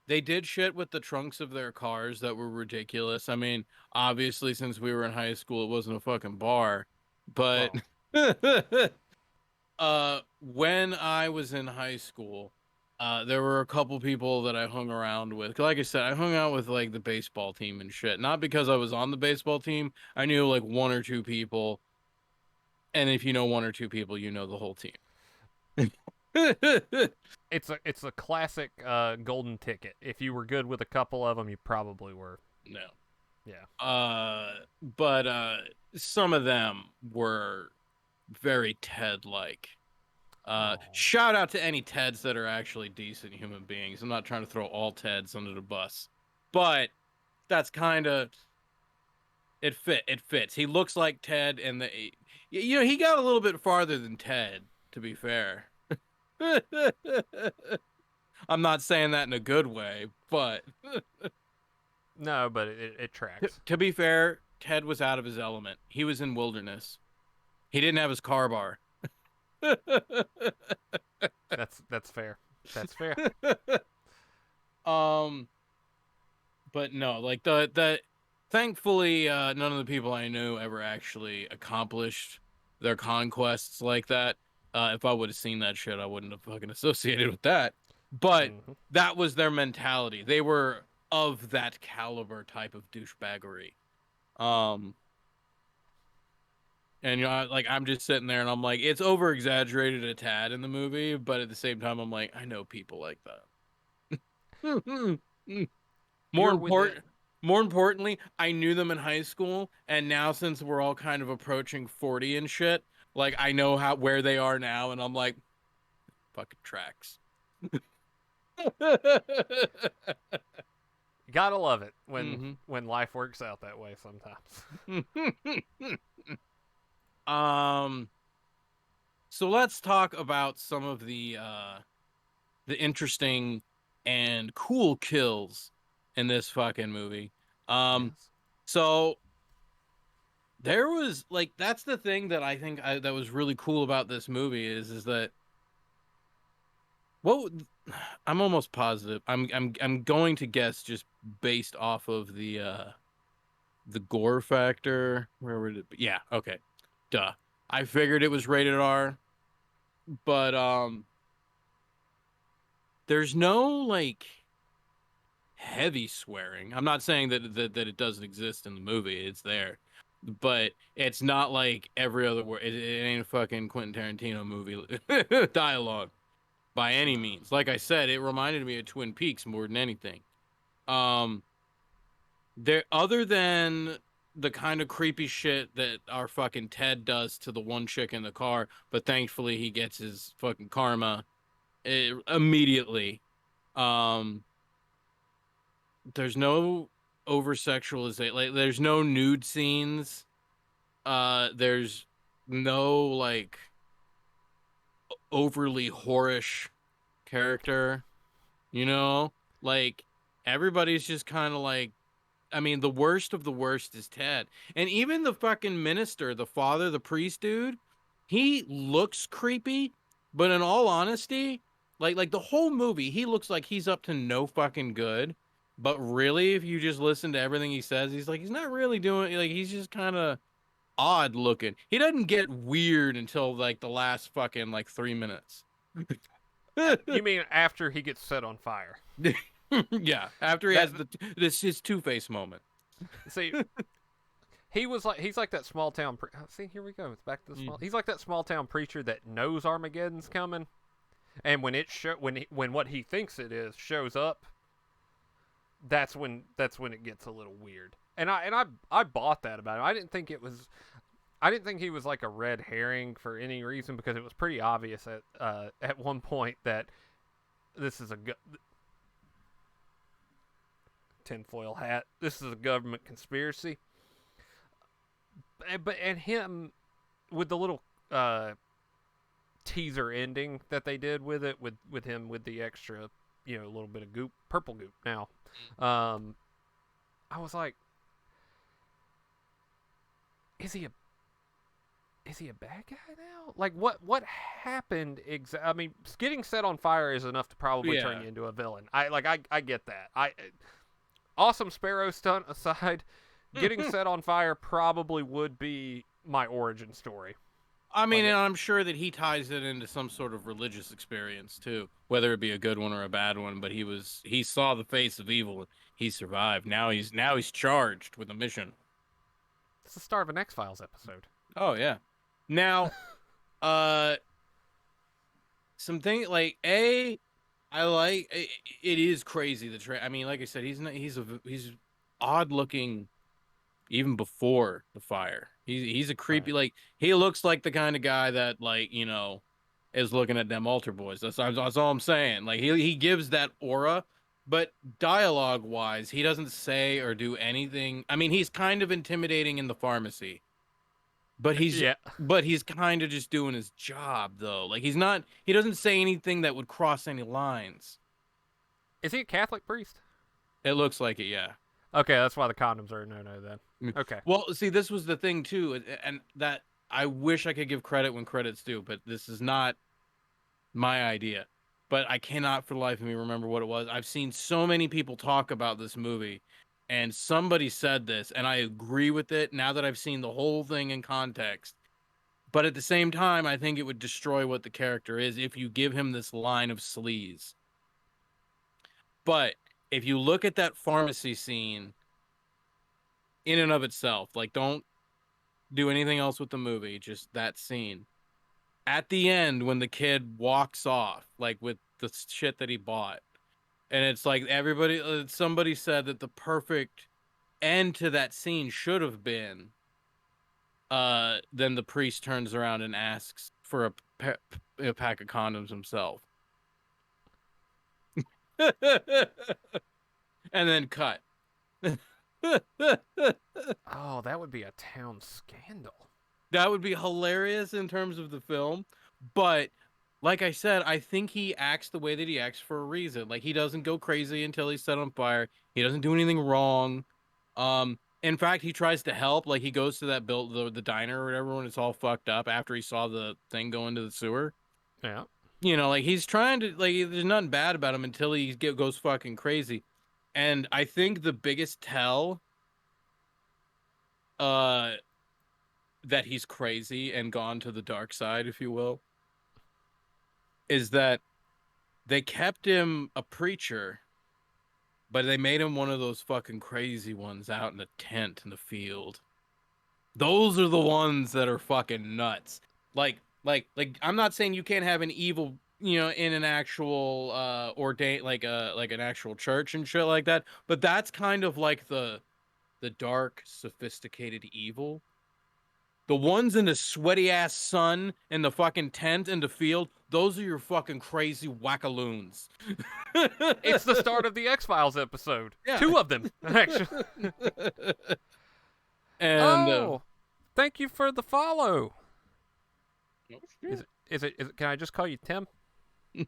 did shit with the trunks of their cars that were ridiculous. I mean, obviously since we were in high school, it wasn't a fucking bar. But Well, when I was in high school, there were a couple people that I hung around with. Like I said, I hung out with like the baseball team and shit. Not because I was on the baseball team. I knew like one or two people, and if you know one or two people, you know the whole team. it's a classic golden ticket. If you were good with a couple of them, you probably were. No. Yeah. But some of them were very Ted like. Oh. Shout out to any Teds that are actually decent human beings. I'm not trying to throw all Teds under the bus, but that's kind of it fits. He looks like Ted, and he got a little bit farther than Ted, to be fair. I'm not saying that in a good way, but No, but it tracks. to be fair, Ted was out of his element. He was in wilderness. He didn't have his car bar. That's fair. That's fair. um but no, like the thankfully none of the people I knew ever actually accomplished their conquests like that. If I would have seen that shit, I wouldn't have fucking associated with that. But Hmm. that was their mentality. They were of that caliber type of douchebaggery. Um and like I'm just sitting there and I'm like, it's over exaggerated a tad in the movie, but at the same time I'm like, I know people like that. More You're within. important, more importantly, I knew them in high school, and now since we're all kind of approaching 40 and shit, like I know how where they are now, and I'm like, fucking tracks. You gotta love it when hmm when life works out that way sometimes. um, so let's talk about some of the interesting and cool kills in this fucking movie. Um, Yes. so there was like that's the thing that I think that was really cool about this movie is that what I'm almost positive. I'm going to guess just based off of the gore factor. Where would it be? Yeah, okay. Duh. I figured it was rated R, but there's no like heavy swearing. I'm not saying that it doesn't exist in the movie. It's there. but it's not like every other word. It ain't a fucking Quentin Tarantino movie dialogue by any No. means. Like I said, it reminded me of Twin Peaks more than anything. Um, there other than the kind of creepy shit that our fucking Ted does to the one chick in the car, but thankfully he gets his fucking karma immediately. Um, there's no over sexualization. Like there's no nude scenes. There's no like overly whorish character, you know? Like everybody's just kind of like I mean, the worst of the worst is Ted. And even the fucking minister, the father, the priest dude, he looks creepy, but in all honesty, like the whole movie, he looks like he's up to no fucking good. But really, if you just listen to everything he says, he's not really doing like he's just kind of odd looking. He doesn't get weird until like the last fucking like 3 minutes. You mean after he gets set on fire? Yeah, after he That has this his Two-Face moment. see, he's like that small town. See, here we go. It's back to the small. He's like that small town preacher that knows Armageddon's coming, and when when what he thinks it is shows up, that's when it gets a little weird. And I bought that about him. I didn't think he was like a red herring for any reason because it was pretty obvious at one point that this is a tinfoil hat. This is a government conspiracy. And him with the little teaser ending that they did with it with him with the extra a little bit of goop, purple goop. Now, I was like, is he a bad guy now? Like what happened I mean, getting set on fire is enough to probably turn Yeah. you into a villain. I get that. Awesome Sparrow stunt aside, getting set on fire probably would be my origin story. I mean, Like and I'm sure that he ties it into some sort of religious experience too, whether it be a good one or a bad one. But he saw the face of evil and he survived. Now he's charged with a mission. it's the start of an X Files episode. Oh yeah. Now, uh, something like I like it is crazy. I mean, like I said, he's odd looking even before the fire. He's a creepy Right. like he looks like the kind of guy that like is looking at them altar boys. That's all I'm saying. Like he gives that aura, but dialogue wise, he doesn't say or do anything. I mean, he's kind of intimidating in the pharmacy, but he's Yeah. but he's kind of just doing his job though. Like he doesn't say anything that would cross any lines. Is he a Catholic priest? It looks like it, yeah. Okay, that's why the condoms are a no then. Mm. Okay. Well, see, this was the thing too, and that I wish I could give credit when credit's due, but this is not my idea. But I cannot for the life of me remember what it was. I've seen so many people talk about this movie, and somebody said this, and I agree with it now that I've seen the whole thing in context. But at the same time, I think it would destroy what the character is if you give him this line of sleaze. But if you look at that pharmacy scene in and of itself, like don't do anything else with the movie, just that scene. At the end, when the kid walks off, like with the shit that he bought, and it's like somebody said that the perfect end to that scene should have been, then the priest turns around and asks for a pack of condoms himself, and then cut. Oh, that would be a town scandal. That would be hilarious in terms of the film, but like I said, I think he acts the way that he acts for a reason. Like he doesn't go crazy until he's set on fire. He doesn't do anything wrong. In fact, he tries to help. Like he goes to that the diner or whatever when it's all fucked up after he saw the thing go into the sewer. Yeah. Like he's trying to like. There's nothing bad about him until goes fucking crazy. And I think the biggest tell, uh, that he's crazy and gone to the dark side, if you will, is that they kept him a preacher, but they made him one of those fucking crazy ones out in a tent in the field. Those are the ones that are fucking nuts. Like I'm not saying you can't have an evil, in an actual ordained like an actual church and shit like that, but that's kind of like the dark, sophisticated evil. The ones in the sweaty ass sun in the fucking tent in the field, those are your fucking crazy wackaloons. It's the start of the X-Files episode. Yeah. Two of them, actually. And Oh, thank you for the follow. oh, Is it? Can I just call you Tim? shit.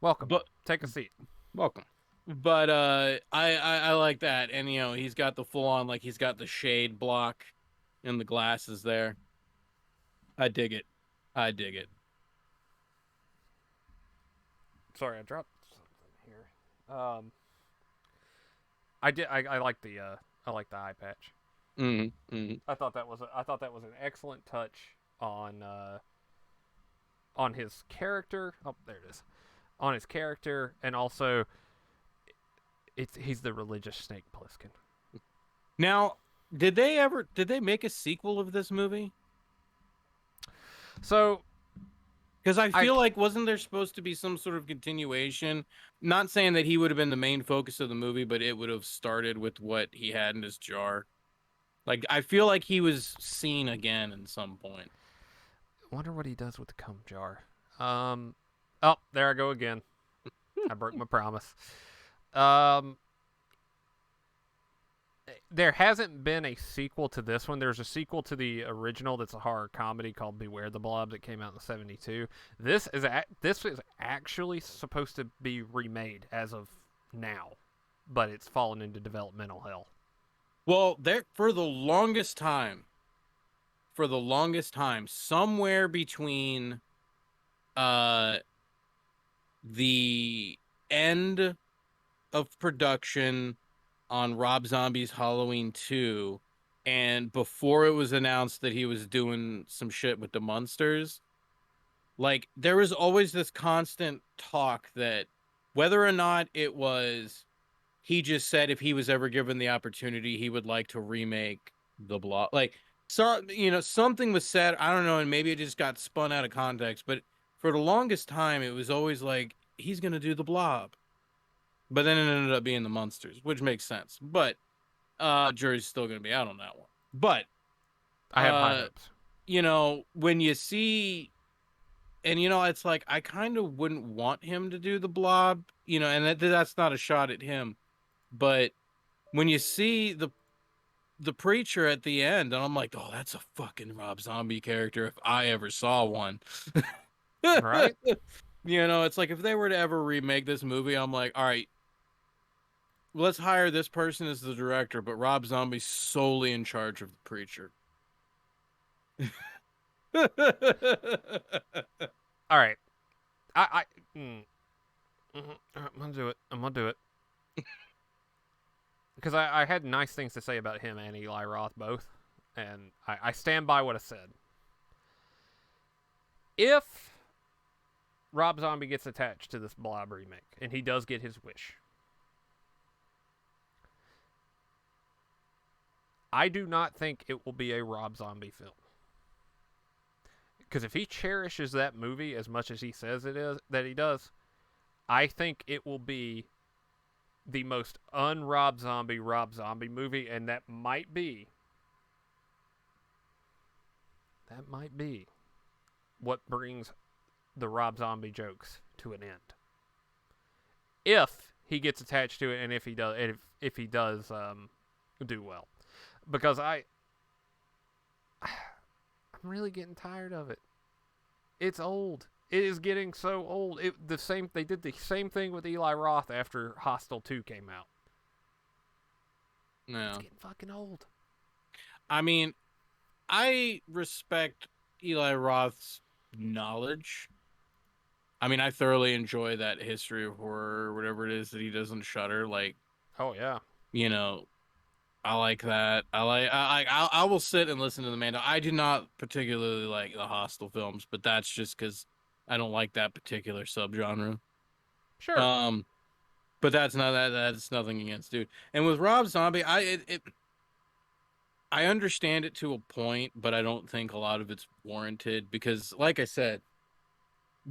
Welcome. But Take a seat. welcome. But I like that, and he's got the full on, like, he's got the shade block and the glasses there. I dig it. I dig it. Sorry, I dropped something here. I did. I like the eye patch. Mm-hmm. I thought that was an excellent touch on his character. Oh, there it is. On his character, and also he's the religious Snake Plissken. Now, did they make a sequel of this movie? So Because I I feel like wasn't there supposed to be some sort of continuation? Not saying that he would have been the main focus of the movie, but it would have started with what he had in his jar. Like, I feel like he was seen again at some point. wonder what he does with the cum jar. Oh, there I go again. I broke my promise. Um, there hasn't been a sequel to this one. There's a sequel to the original that's a horror comedy called Beware the Blob that came out in '72. This is actually supposed to be remade as of now, but it's fallen into developmental hell. Well, there for the longest time, somewhere between uh the end of production on Rob Zombie's Halloween 2 and before it was announced that he was doing some shit with the Munsters, like there was always this constant talk that whether or not it was he just said if he was ever given the opportunity he would like to remake the Blob, like, so something was said, I don't know, and maybe it just got spun out of context, but for the longest time it was always like he's going to do the Blob, but then it ended up being the Munsters, which makes sense, but jury's still going to be out on that one. But I have high uh hopes. when you see, and it's like I kind of wouldn't want him to do the Blob, and that's not a shot at him, but when you see the preacher at the end, and I'm like, oh, that's a fucking Rob Zombie character if I ever saw one. Right? It's like if they were to ever remake this movie, I'm like, all right, let's hire this person as the director, but Rob Zombie's solely in charge of the preacher. All right. I I'm gonna do it. I'm gonna do it. Because I had nice things to say about him and Eli Roth both, and I stand by what I said. If Rob Zombie gets attached to this Blob remake, and he does get his wish, I do not think it will be a Rob Zombie film. Because if he cherishes that movie as much as he says it is that he does, I think it will be the most un-Rob Zombie movie, and that might be what brings the Rob Zombie jokes to an end. If he gets attached to it, and if he does do well, because I'm really getting tired of it. It's old. It is getting so old. They did the same thing with Eli Roth after Hostel 2 came out. No. It's getting fucking old. I mean, I respect Eli Roth's knowledge. I mean, I thoroughly enjoy that history of horror or whatever it is that he does on Shudder. Like, Oh yeah. I like that. I will sit and listen to the man. I do not particularly like the Hostel films, but that's just because I don't like that particular subgenre. Sure. But that's nothing against dude. And with Rob Zombie, I understand it to a point, but I don't think a lot of it's warranted because, like I said,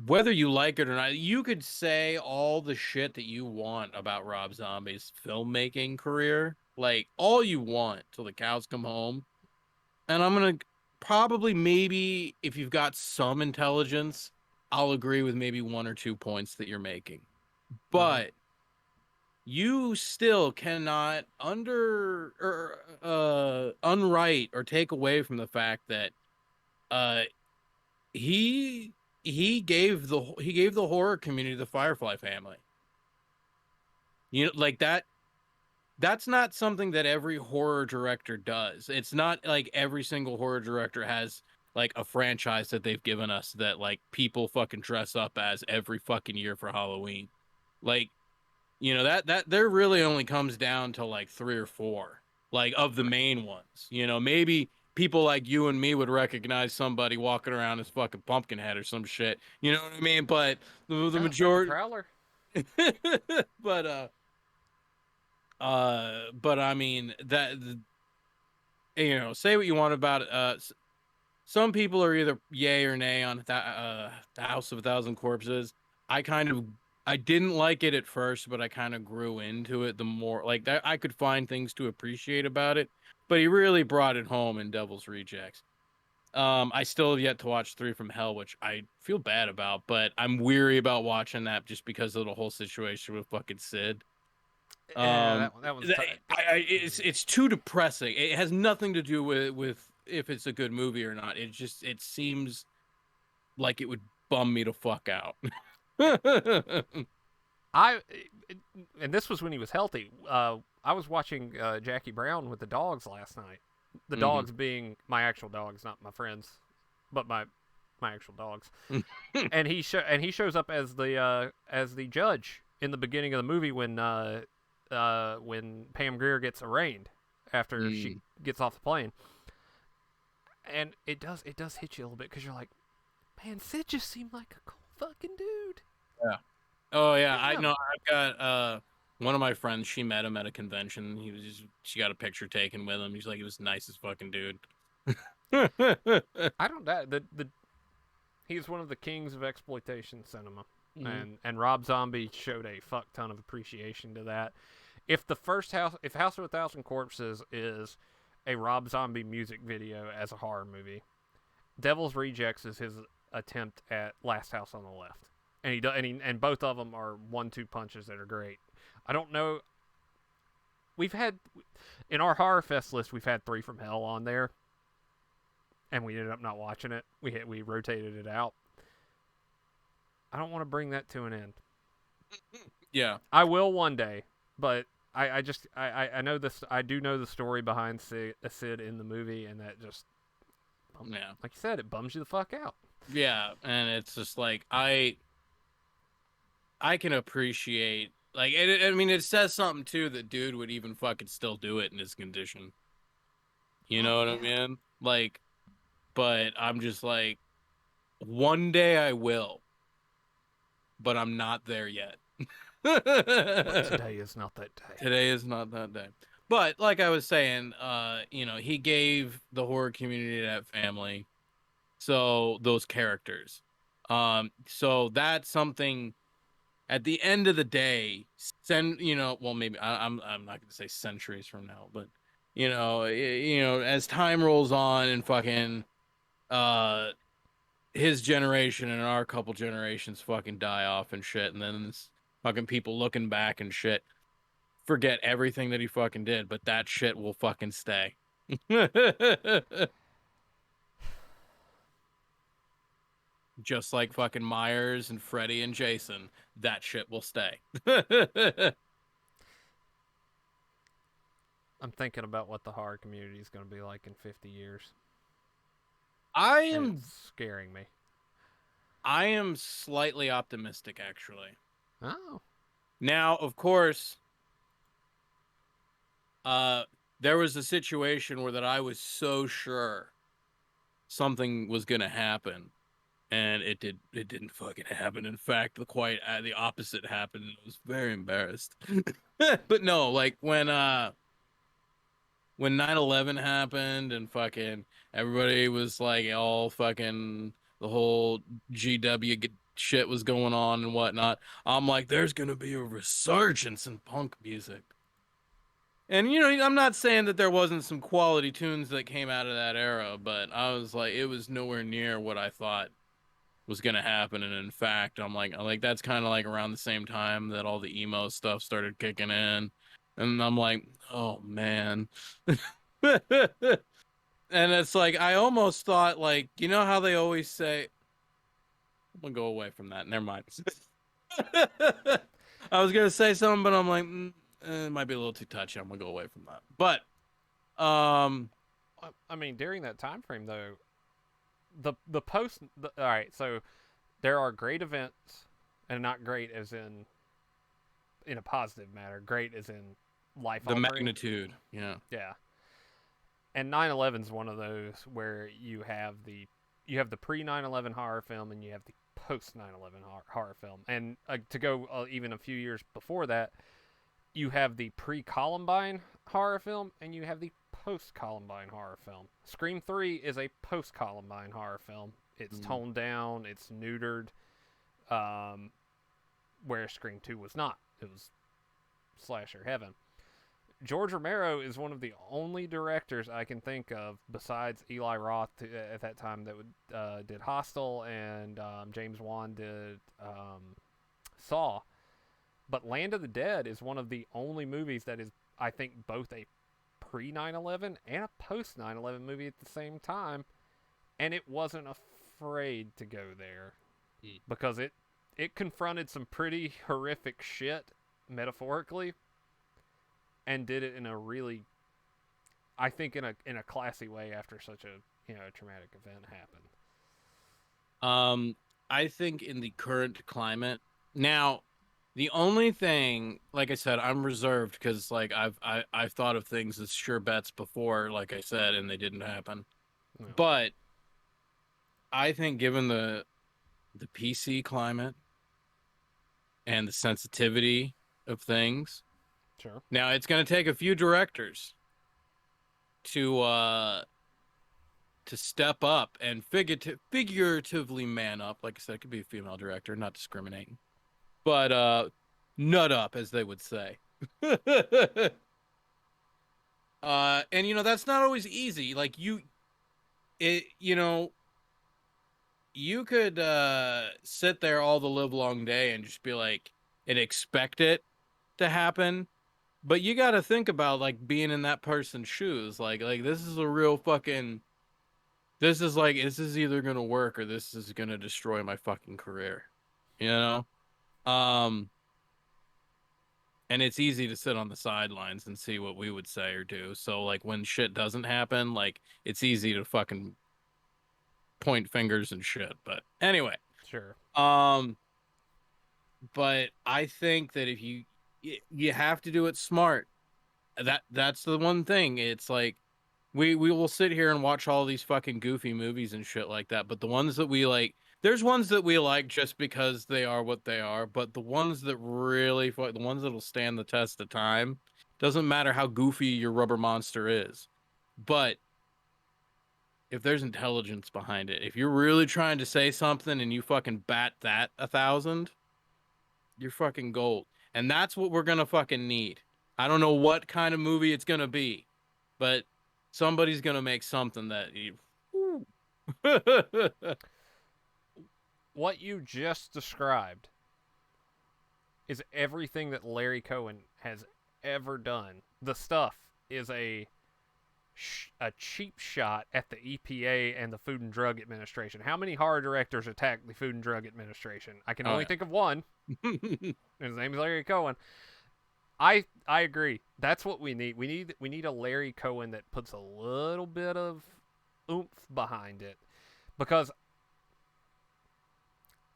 whether you like it or not, you could say all the shit that you want about Rob Zombie's filmmaking career, like all you want till the cows come home. And I'm gonna probably maybe if you've got some intelligence, I'll agree with maybe 1 or 2 points that you're making. Mm-hmm. But you still cannot unwrite or take away from the fact that uh he he gave the horror community the Firefly family. You know, like that's not something that every horror director does. It's not like every single horror director has like a franchise that they've given us that like people fucking dress up as every fucking year for Halloween. Like, you know, that there really only comes down to like 3 or 4, like of the main ones. You know, maybe people like you and me would recognize somebody walking around as fucking Pumpkinhead or some shit. You know what I mean? But the Yeah, Fred the majority, Prowler. but but I mean that you know, say what you want about it. Some people are either yay or nay on the House of a Thousand Corpses. I kind of I didn't like it at first, but I kind of grew into it the more like that I could find things to appreciate about it. But he really brought it home in Devil's Rejects. I still have yet to watch Three from Hell, which I feel bad about, but I'm weary about watching that just because of the whole situation with fucking Sid. Yeah, Um, that one's tight. it's too depressing. It has nothing to do with if it's a good movie or not. It just it seems like it would bum me to fuck out. I and this was when he was healthy. I was watching Jackie Brown with the dogs last night. The Hmm. dogs being my actual dogs, not my friends, but my actual dogs. And he shows up as the judge in the beginning of the movie when Pam Grier gets arraigned after she Mm. gets off the plane. And it does hit you a little bit because you're like, man, Sid just seemed like a cool fucking dude. Yeah. Oh yeah, I know. Damn. I've got one of my friends. She met him at a convention. She got a picture taken with him. He's like he was the nicest fucking dude. I don't doubt the he's one of the kings of exploitation cinema, Mhm. and Rob Zombie showed a fuck ton of appreciation to that. If the first house, if House of a Thousand Corpses is a Rob Zombie music video as a horror movie, Devil's Rejects is his attempt at Last House on the Left, and and both of them are 1-2 punches that are great. I don't know. We've had in our horror fest list, we've had Three from Hell on there, and we ended up not watching it. We rotated it out. I don't want to bring that to an end. Yeah. I will one day, but I know this. I do know the story behind Sid in the movie, and that just Yeah. like you said, it bums you the fuck out. Yeah, and it's just like I can appreciate like I mean it says something too that dude would even fucking still do it in his condition. You Oh know what I yeah. mean? Like, but I'm just like one day I will, but I'm not there yet. But today is not that day. Today is not that day. But like I was saying, you know, he gave the horror community that family, so those characters. So that's something at the end of the day, you know, well, maybe I'm not going to say centuries from now, but you know, as time rolls on and fucking uh his generation and our couple generations fucking die off and shit, and then it's fucking people looking back and shit forget everything that he fucking did, but that shit will fucking stay. Just like fucking Myers and Freddy and Jason, that shit will stay. I'm thinking about what the horror community is going to be like in 50 years, I and am it's scaring me. I am slightly optimistic actually. Oh, Now, of course, uh there was a situation where that I was so sure something was going to happen and it didn't fucking happen. In fact, the opposite happened and I was very embarrassed. But no, like when 9/11 happened and fucking everybody was like all fucking the whole GW shit was going on and whatnot. I'm like, there's gonna be a resurgence in punk music. And I'm not saying that there wasn't some quality tunes that came out of that era, but I was like, it was nowhere near what I thought was gonna happen. And in fact, I'm like that's kind of like around the same time that all the emo stuff started kicking in, and I'm like, oh man. And it's like I almost thought like how they always say, I'm gonna go away from that. Never mind. I was gonna say something, but I'm like, it might be a little too touchy. I'm gonna go away from that. But um, I mean, during that time frame, though, the post. All right, so there are great events, and not great as in a positive matter. Great as in life the altering. magnitude, yeah. Yeah, and 9/11 is one of those where you have the pre 9/11 horror film and you have the post 9/11 horror film, and to go even a few years before that, you have the pre Columbine horror film and you have the post Columbine horror film. Scream 3 is a post Columbine horror film. It's Mm. toned down, it's neutered, um, where Scream 2 was not. It was slasher heaven. George Romero is one of the only directors I can think of besides Eli Roth at that time that did Hostel, and James Wan did Saw. But Land of the Dead is one of the only movies that is, I think, both a pre 9/11 and a post 9/11 movie at the same time, and it wasn't afraid to go there Mm. because it confronted some pretty horrific shit metaphorically, and did it in a really, I think, in a classy way after such a traumatic event happened. Um, I think in the current climate now, the only thing, like I said, I'm reserved because like I've thought of things as sure bets before, like I said, and they didn't happen. No, But I think given the PC climate and the sensitivity of things, sure, now it's going to take a few directors to step up and figuratively man up. Like I said, it could be a female director, not discriminating, but nut up, as they would say. And that's not always easy. Like it, you could sit there all the live long day and just be like and expect it to happen. But you got to think about like being in that person's shoes. Like this is a real fucking. This is either gonna work or this is gonna destroy my fucking career. You know? Um, and it's easy to sit on the sidelines and see what we would say or do. So like when shit doesn't happen, like it's easy to fucking point fingers and shit. But anyway, sure, um, but I think that if you have to do it smart. That's the one thing. It's like we will sit here and watch all these fucking goofy movies and shit like that, but the ones that we like, there's ones that we like just because they are what they are, but the ones that really the ones that'll stand the test of time, doesn't matter how goofy your rubber monster is. But if there's intelligence behind it, if you're really trying to say something and you fucking bat that 1,000, you're fucking gold. And that's what we're gonna fucking need. I don't know what kind of movie it's gonna be, but somebody's gonna make something that you. what you just described is everything that Larry Cohen has ever done. The stuff is a cheap shot at the EPA and the Food and Drug Administration. How many horror directors attack the Food and Drug Administration? I can only think of one. His name is Larry Cohen. I agree. That's what we need. We need a Larry Cohen that puts a little bit of oomph behind it, because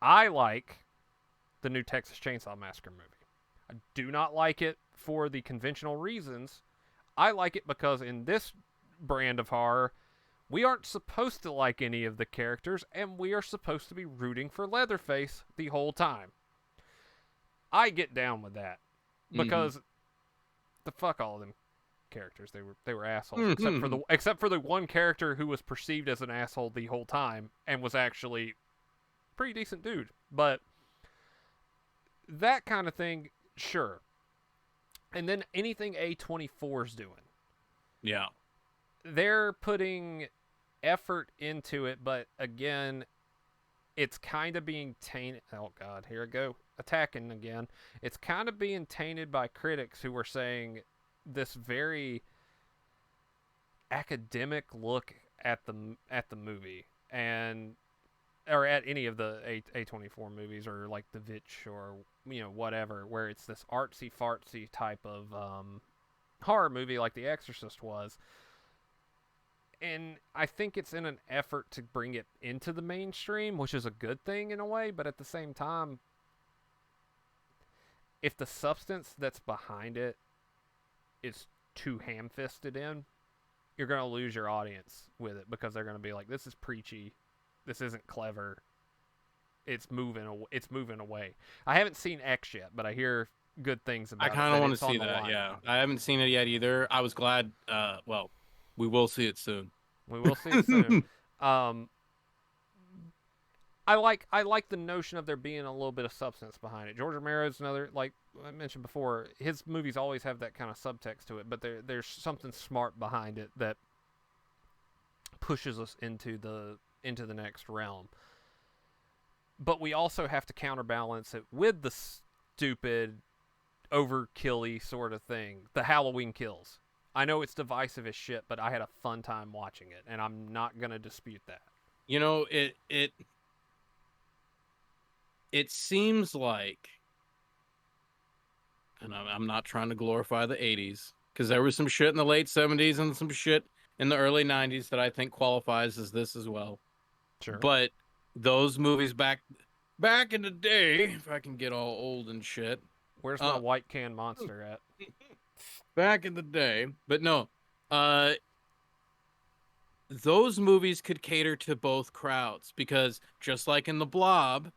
I like the new Texas Chainsaw Massacre movie. I do not like it for the conventional reasons. I like it because in this brand of horror, we aren't supposed to like any of the characters, and we are supposed to be rooting for Leatherface the whole time. I get down with that Mm-hmm. because the fuck all of them characters. They were assholes, except for the one character who was perceived as an asshole the whole time and was actually a pretty decent dude. But that kind of thing, sure. And then anything A24's doing, Yeah. they're putting effort into it, but again, it's kind of being tainted. Oh God, here I go, attacking again. It's kind of being tainted by critics who were saying this very academic look at the movie, and or at any of the A24 movies, or like The Vitch, or whatever, where it's this artsy fartsy type of horror movie like The Exorcist was. And I think it's in an effort to bring it into the mainstream, which is a good thing in a way, but at the same time, if the substance that's behind it is too ham-fisted in, you're going to lose your audience with it, because they're going to be like, this is preachy, this isn't clever, it's moving away. I haven't seen X yet, but I hear good things about I it. kind of want to see that, that. Yeah, I haven't seen it yet either. I was glad. Well, we will see it soon. We will see it soon. I like the notion of there being a little bit of substance behind it. George Romero's another, like I mentioned before, his movies always have that kind of subtext to it, but there's something smart behind it that pushes us into the next realm. But we also have to counterbalance it with the stupid, overkill-y sort of thing, the Halloween Kills. I know it's divisive as shit, but I had a fun time watching it, and I'm not gonna dispute that. It seems like, and I'm not trying to glorify the 80s, because there was some shit in the late 70s and some shit in the early 90s that I think qualifies as this as well. Sure. But those movies back in the day, if I can get all old and shit. Where's my white can monster at? Back in the day. But no, those movies could cater to both crowds, because just like in the Blob,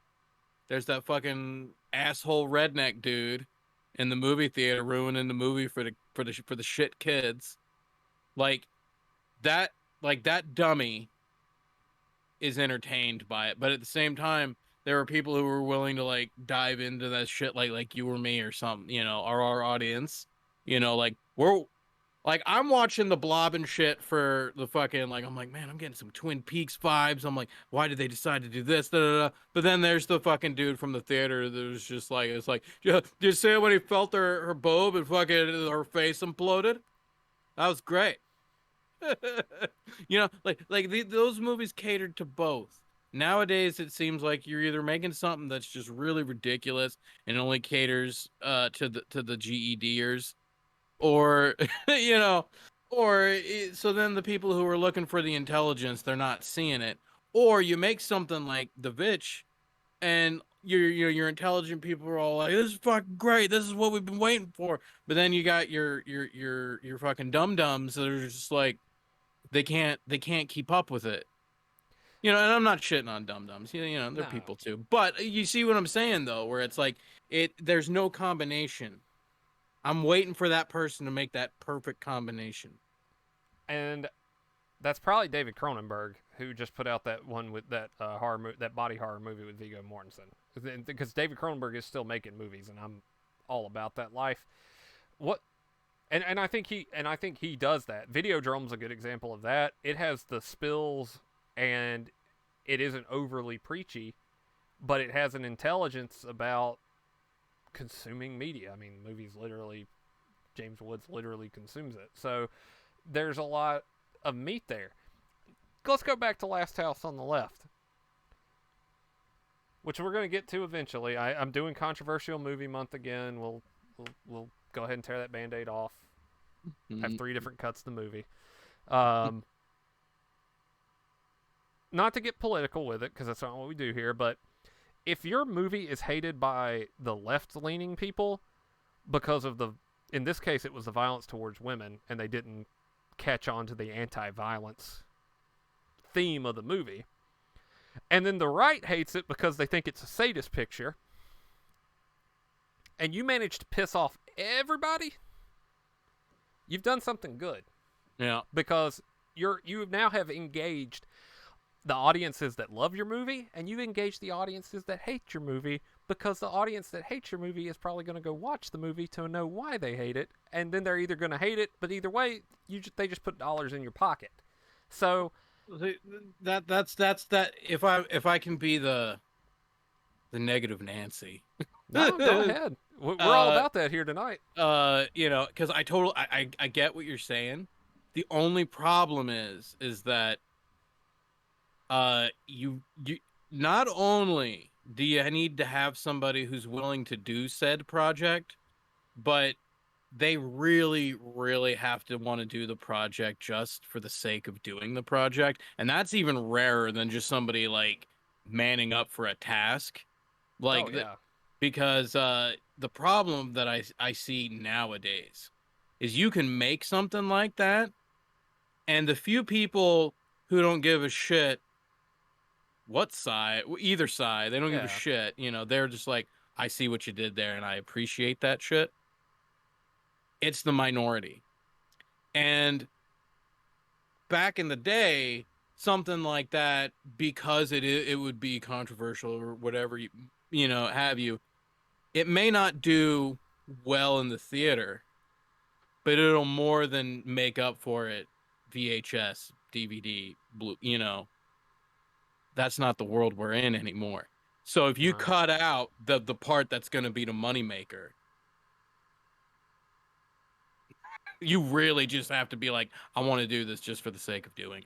there's that fucking asshole redneck dude in the movie theater ruining the movie for the shit kids. Like that dummy is entertained by it, but at the same time, there were people who were willing to like dive into that shit, like you or me or something, or our audience, like I'm watching the Blob and shit for the fucking, like, I'm like, man, I'm getting some Twin Peaks vibes. I'm like, why did they decide to do this? Da, da, da. But then there's the fucking dude from the theater that was just like, it's like, yeah, did you see when he felt her boob and fucking her face imploded? That was great. Those movies catered to both. Nowadays, it seems like you're either making something that's just really ridiculous and only caters to the GEDers, or so then the people who are looking for the intelligence, they're not seeing it. Or you make something like The Vitch, and your intelligent people are all like, this is fucking great, this is what we've been waiting for. But then you got your fucking dum-dums that are just like, they can't keep up with it. And I'm not shitting on dum-dums. They're No. people too. But you see what I'm saying, though, where it's like, there's no combination. I'm waiting for that person to make that perfect combination. And that's probably David Cronenberg, who just put out that one with that that body horror movie with Viggo Mortensen. Because David Cronenberg is still making movies, and I'm all about that life. And I think he does that. Videodrome's a good example of that. It has the spills, and it isn't overly preachy, but it has an intelligence about consuming media. I mean, James Woods literally consumes it. So there's a lot of meat there. Let's go back to Last House on the Left, which we're going to get to eventually. I'm doing controversial movie month again. We'll go ahead and tear that Band-Aid off. Have 3 different cuts of the movie. Not to get political with it, because that's not what we do here, but if your movie is hated by the left-leaning people because of in this case, it was the violence towards women, and they didn't catch on to the anti-violence theme of the movie, and then the right hates it because they think it's a sadist picture, and you manage to piss off everybody, you've done something good Yeah. because you now have engaged the audiences that love your movie, and you engage the audiences that hate your movie, because the audience that hates your movie is probably going to go watch the movie to know why they hate it, and then they're either going to hate it, but either way, they just put dollars in your pocket. So That's that. If I can be the negative Nancy, no, go ahead. We're all uh, about that here tonight. because I get what you're saying. The only problem is that you not only do you need to have somebody who's willing to do said project, but they really, really have to want to do the project just for the sake of doing the project. And that's even rarer than just somebody like manning up for a task. Oh Like that, yeah, because the problem that I see nowadays is you can make something like that, and the few people who don't give a shit what side, either side, they don't give a yeah, shit. They're just like, I see what you did there and I appreciate that shit. It's the minority. And back in the day, something like that, because it would be controversial or whatever have you, it may not do well in the theater, but it'll more than make up for it VHS, DVD, blue, that's not the world we're in anymore. So if you right. cut out the part that's going to be the moneymaker, you really just have to be like, I want to do this just for the sake of doing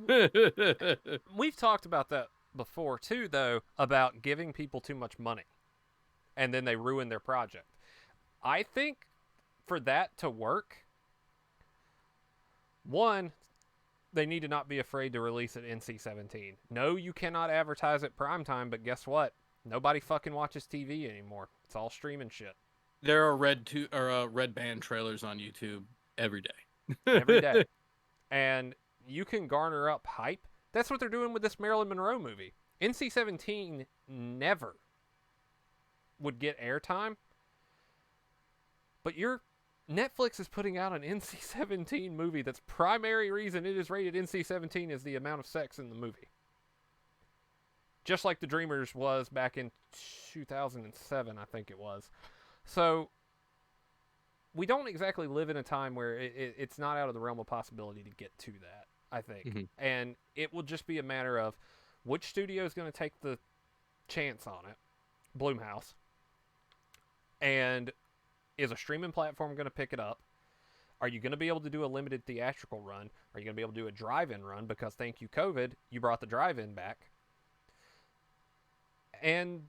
it. We've talked about that before too, though, about giving people too much money and then they ruin their project. I think for that to work, one, they need to not be afraid to release it NC-17. No, you cannot advertise it primetime, but guess what? Nobody fucking watches TV anymore. It's all streaming shit There are red band trailers on YouTube every every day. day. And you can garner up hype. That's what they're doing with this Marilyn Monroe movie. NC-17 never would get airtime, but your Netflix is putting out an NC-17 movie that's primary reason it is rated NC-17 is the amount of sex in the movie. Just like The Dreamers was back in 2007, I think it was. So we don't exactly live in a time where it's not out of the realm of possibility to get to that, I think. Mm-hmm. And it will just be a matter of which studio is going to take the chance on it, Bloomhouse, and is a streaming platform going to pick it up? Are you going to be able to do a limited theatrical run? Are you going to be able to do a drive-in run? Because thank you, COVID, you brought the drive-in back. And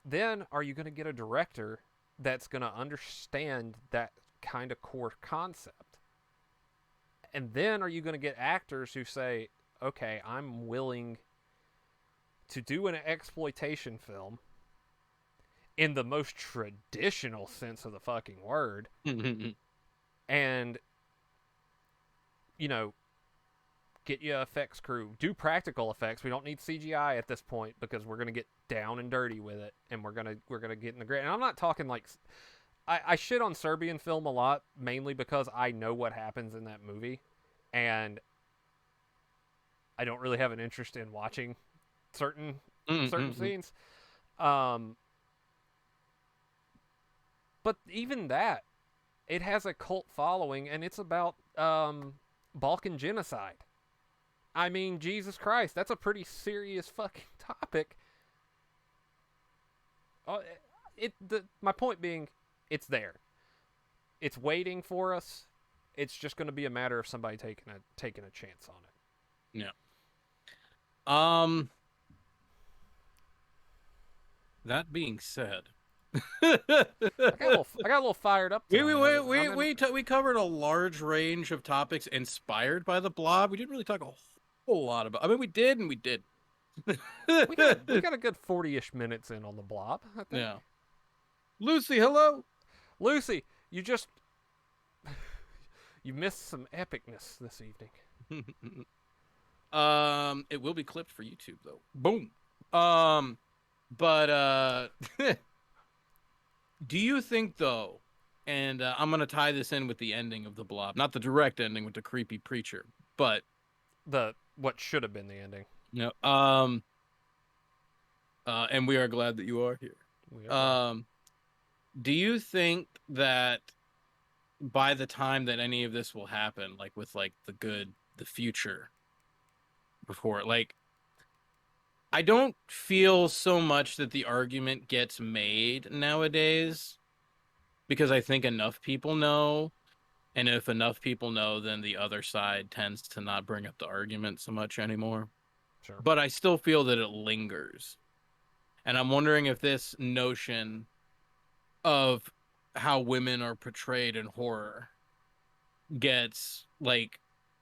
then are you going to get a director that's going to understand that kind of core concept? And then are you going to get actors who say, okay, I'm willing to do an exploitation film in the most traditional sense of the fucking word, and, get you effects crew, do practical effects. We don't need CGI at this point because we're gonna get down and dirty with it, and we're gonna get in the grit. And I'm not talking like I shit on Serbian film a lot, mainly because I know what happens in that movie, and I don't really have an interest in watching certain scenes. But even that, it has a cult following, and it's about Balkan genocide. I mean, Jesus Christ, that's a pretty serious fucking topic. My point being, it's there. It's waiting for us. It's just going to be a matter of somebody taking a chance on it. Yeah. That being said, I got a little fired up tonight. we covered a large range of topics inspired by the Blob. We didn't really talk a whole lot about. I mean, we did and we did. we got a good 40-ish minutes in on the Blob, I think. Yeah. Lucy, hello. Lucy, you missed some epicness this evening. It will be clipped for YouTube though. Boom. But do you think though and I'm gonna tie this in with the ending of the Blob, not the direct ending with the creepy preacher, but The what should have been the ending. you know, and we are glad that you are here. We are glad. Um, do you think that by the time that any of this will happen, like with like the future before, like I don't feel so much that the argument gets made nowadays because I think enough people know. And if enough people know, then the other side tends to not bring up the argument so much anymore. Sure. But I still feel that it lingers. And I'm wondering if this notion of how women are portrayed in horror gets like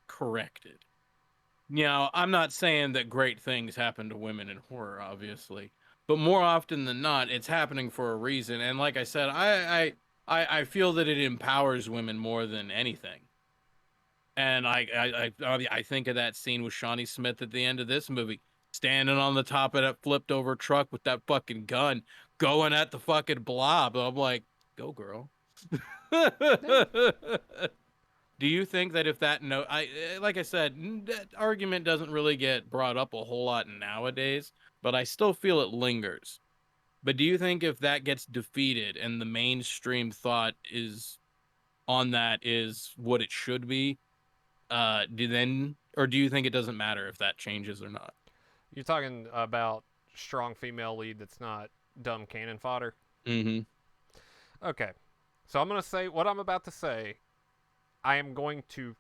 corrected. I'm not saying that great things happen to women in horror, obviously, but more often than not, it's happening for a reason. And like I said, I feel that it empowers women more than anything. And I think of that scene with Shawnee Smith at the end of this movie, standing on the top of that flipped over truck with that fucking gun, going at the fucking blob. I'm like, go girl. Yeah. Do you think that if that no, like I said, that argument doesn't really get brought up a whole lot nowadays, but I still feel it lingers. But do you think if that gets defeated and the mainstream thought is on that is what it should be, do you think it doesn't matter if that changes or not? You're talking about strong female lead that's not dumb cannon fodder. Mm-hmm. Okay. So I'm gonna say what I'm about to say. I am going to.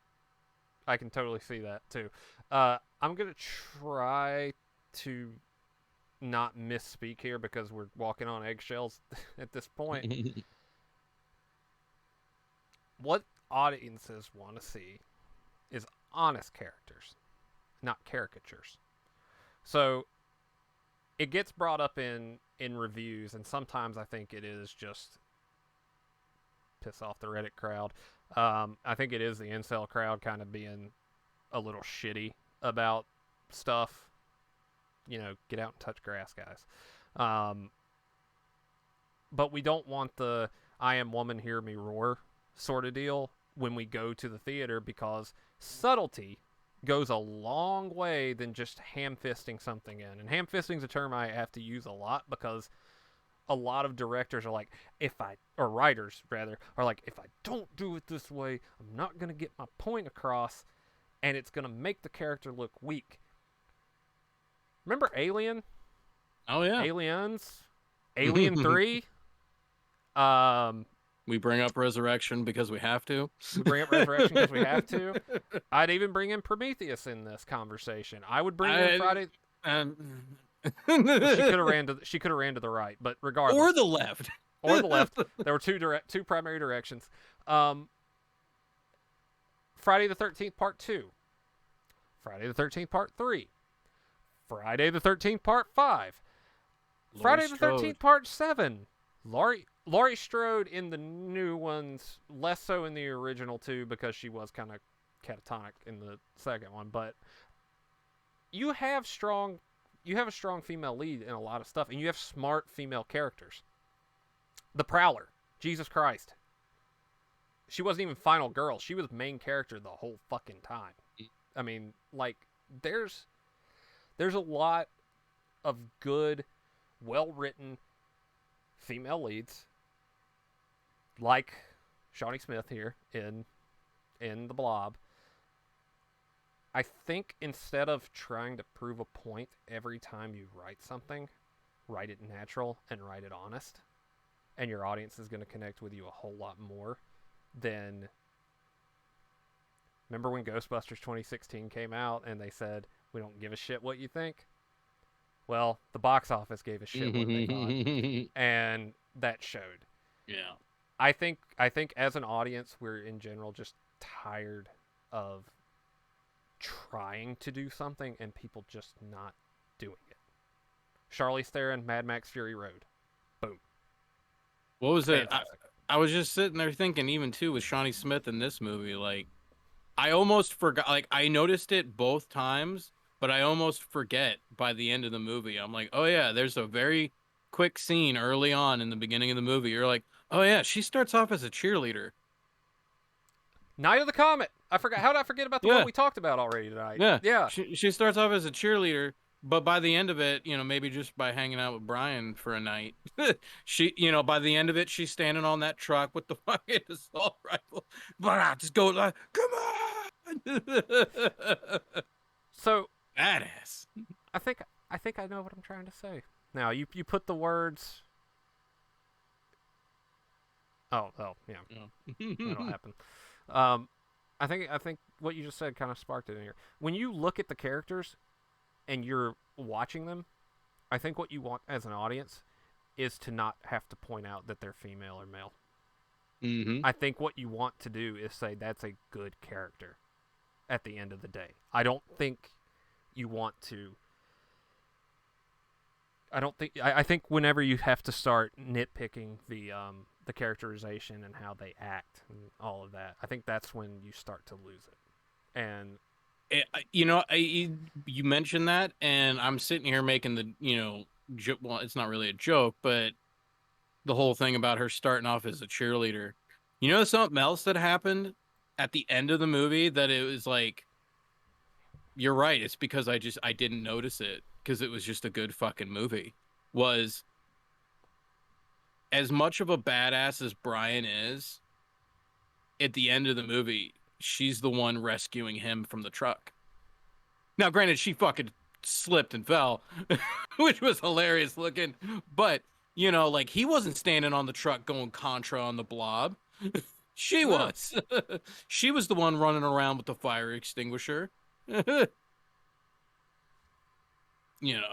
I can totally see that too. I'm gonna try to not misspeak here because we're walking on eggshells at this point. What audiences want to see is honest characters, not caricatures. So it gets brought up in reviews, and sometimes I think it is just piss off the Reddit crowd. I think it is the incel crowd kind of being a little shitty about stuff. Get out and touch grass, guys. Um, but we don't want the "I am woman, hear me roar" sort of deal when we go to the theater because subtlety goes a long way than just ham fisting something in. And ham fisting is a term I have to use a lot because a lot of directors are like, or writers rather, are like, if I don't do it this way, I'm not going to get my point across and it's going to make the character look weak. Remember Alien? Oh yeah. Aliens? Alien 3? Um, We bring up Resurrection because we have to. we bring up Resurrection because we have to. I'd even bring in Prometheus in this conversation. I would bring in Friday. Um, She could have ran to. She could have ran to the right, but regardless, or the left. or the left. There were two primary directions. Friday the 13th Part 2, Friday the 13th Part 3, Friday the 13th Part 5, Friday the 13th Part 7. Laurie Strode in the new ones, less so in the original two because she was kind of catatonic in the second one, but you have a strong female lead in a lot of stuff, and you have smart female characters. The Prowler, Jesus Christ. She wasn't even final girl. She was main character the whole fucking time. I mean, like, there's a lot of good, well-written female leads, like Shawnee Smith here in The Blob. I think instead of trying to prove a point every time you write something, write it natural and write it honest, and your audience is going to connect with you a whole lot more than. Remember when Ghostbusters 2016 came out and they said, "We don't give a shit what you think"? Well, the box office gave a shit what they thought, and that showed. Yeah. I think as an audience, we're in general just tired of trying to do something and people just not doing it. Charlize Theron, Mad Max Fury Road. Boom. What was it? Fantastic. I was just sitting there thinking, even too, with Shawnee Smith in this movie, like, I almost forgot, like, I noticed it both times, but I almost forget by the end of the movie. I'm like, oh, yeah, there's a very quick scene early on in the beginning of the movie. You're like, Oh yeah, she starts off as a cheerleader. Night of the Comet. I forgot. How did I forget about the one Yeah, we talked about already tonight? yeah. Yeah. She starts off as a cheerleader, but by the end of it, maybe just by hanging out with Brian for a night, by the end of it, she's standing on that truck with the fucking assault rifle. But I just go like, come on, So badass. I think I think I know what I'm trying to say. Now you put the words. Oh yeah, that'll Yeah. happen. Um, I think what you just said kind of sparked it in here. When you look at the characters and you're watching them, I think what you want as an audience is to not have to point out that they're female or male. Hmm. I think what you want to do is say that's a good character at the end of the day. I don't think you want to. I think whenever you have to start nitpicking the characterization and how they act and all of that, I think that's when you start to lose it. And You mentioned that, and I'm sitting here making well, it's not really a joke, but the whole thing about her starting off as a cheerleader. Something else that happened at the end of the movie that it was like, you're right. It's because I didn't notice it because it was just a good fucking movie. Was as much of a badass as Brian is at the end of the movie, she's the one rescuing him from the truck. Now, granted, she fucking slipped and fell, which was hilarious looking. But, like he wasn't standing on the truck going contra on the blob. She yeah, was. She was the one running around with the fire extinguisher. And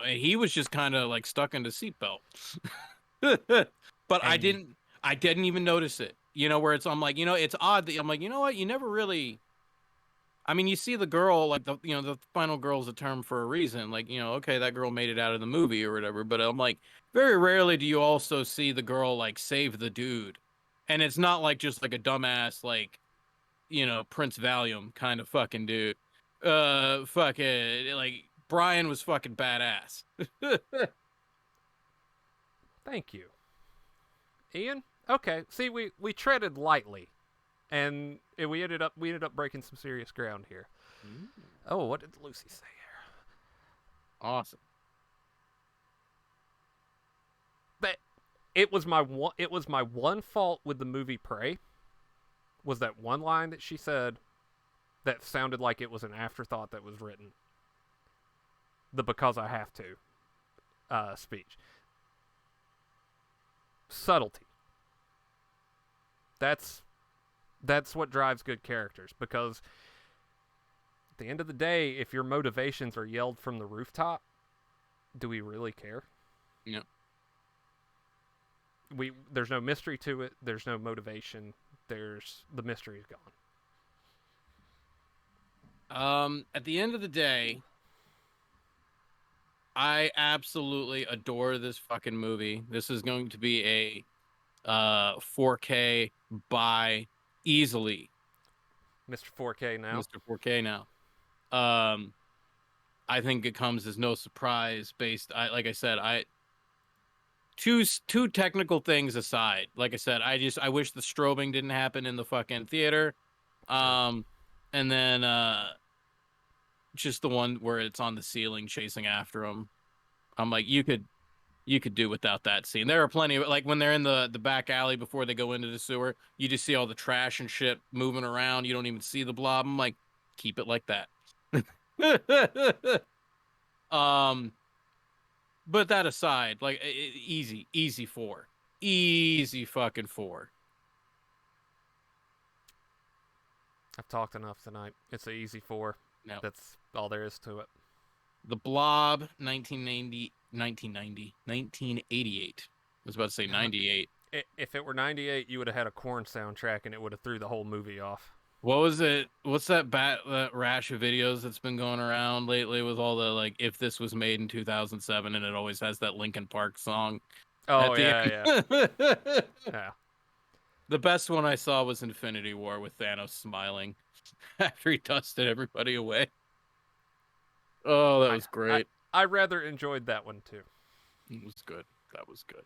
he was just kind of like stuck in the seatbelt. But I and didn't I didn't even notice it. Where I'm like, it's odd that I'm like, you know what? You never really I mean, you see the girl, like the final girl's a term for a reason. Like, okay, that girl made it out of the movie or whatever. But I'm like, very rarely do you also see the girl like save the dude, and it's not like just like a dumbass like Prince Valium kind of fucking dude. Fucking like Brian was fucking badass. thank you, Ian. Okay, see, we treaded lightly, and we ended up breaking some serious ground here. Oh, what did Lucy say? Awesome. That it was my one fault with the movie Prey was that one line that she said that sounded like it was an afterthought that was written. The "because I have to" speech. Subtlety. That's that's what drives good characters, because at the end of the day, if your motivations are yelled from the rooftop, do we really care? Yeah. There's no mystery to it. There's no motivation. The mystery is gone. At the end of the day, I absolutely adore this fucking movie. This is going to be a 4K buy easily, Mr. 4K now. Mr. 4K now. Um, I think it comes as no surprise based. Like I said, two technical things aside. Like I said, I wish the strobing didn't happen in the fucking theater. Same. Um, and then just the one where it's on the ceiling chasing after him. I'm like, you could do without that scene. There are plenty of like when they're in the back alley before they go into the sewer, you just see all the trash and shit moving around. You don't even see the blob. I'm like, keep it like that. um, but that aside, like easy four, easy fucking four. I've talked enough tonight. It's an easy 4. No, That's all there is to it. the Blob, 1988. I was about to say 98. If it were 98, you would have had a Korn soundtrack and it would have threw the whole movie off. What was it? What's that rash of videos that's been going around lately with all the like if this was made in 2007 and it always has that Linkin Park song at Oh, the yeah, yeah. end. Yeah. The best one I saw was Infinity War with Thanos smiling after he dusted everybody away. Oh, that I, was I, great. I rather enjoyed that one too. It was good. That was good.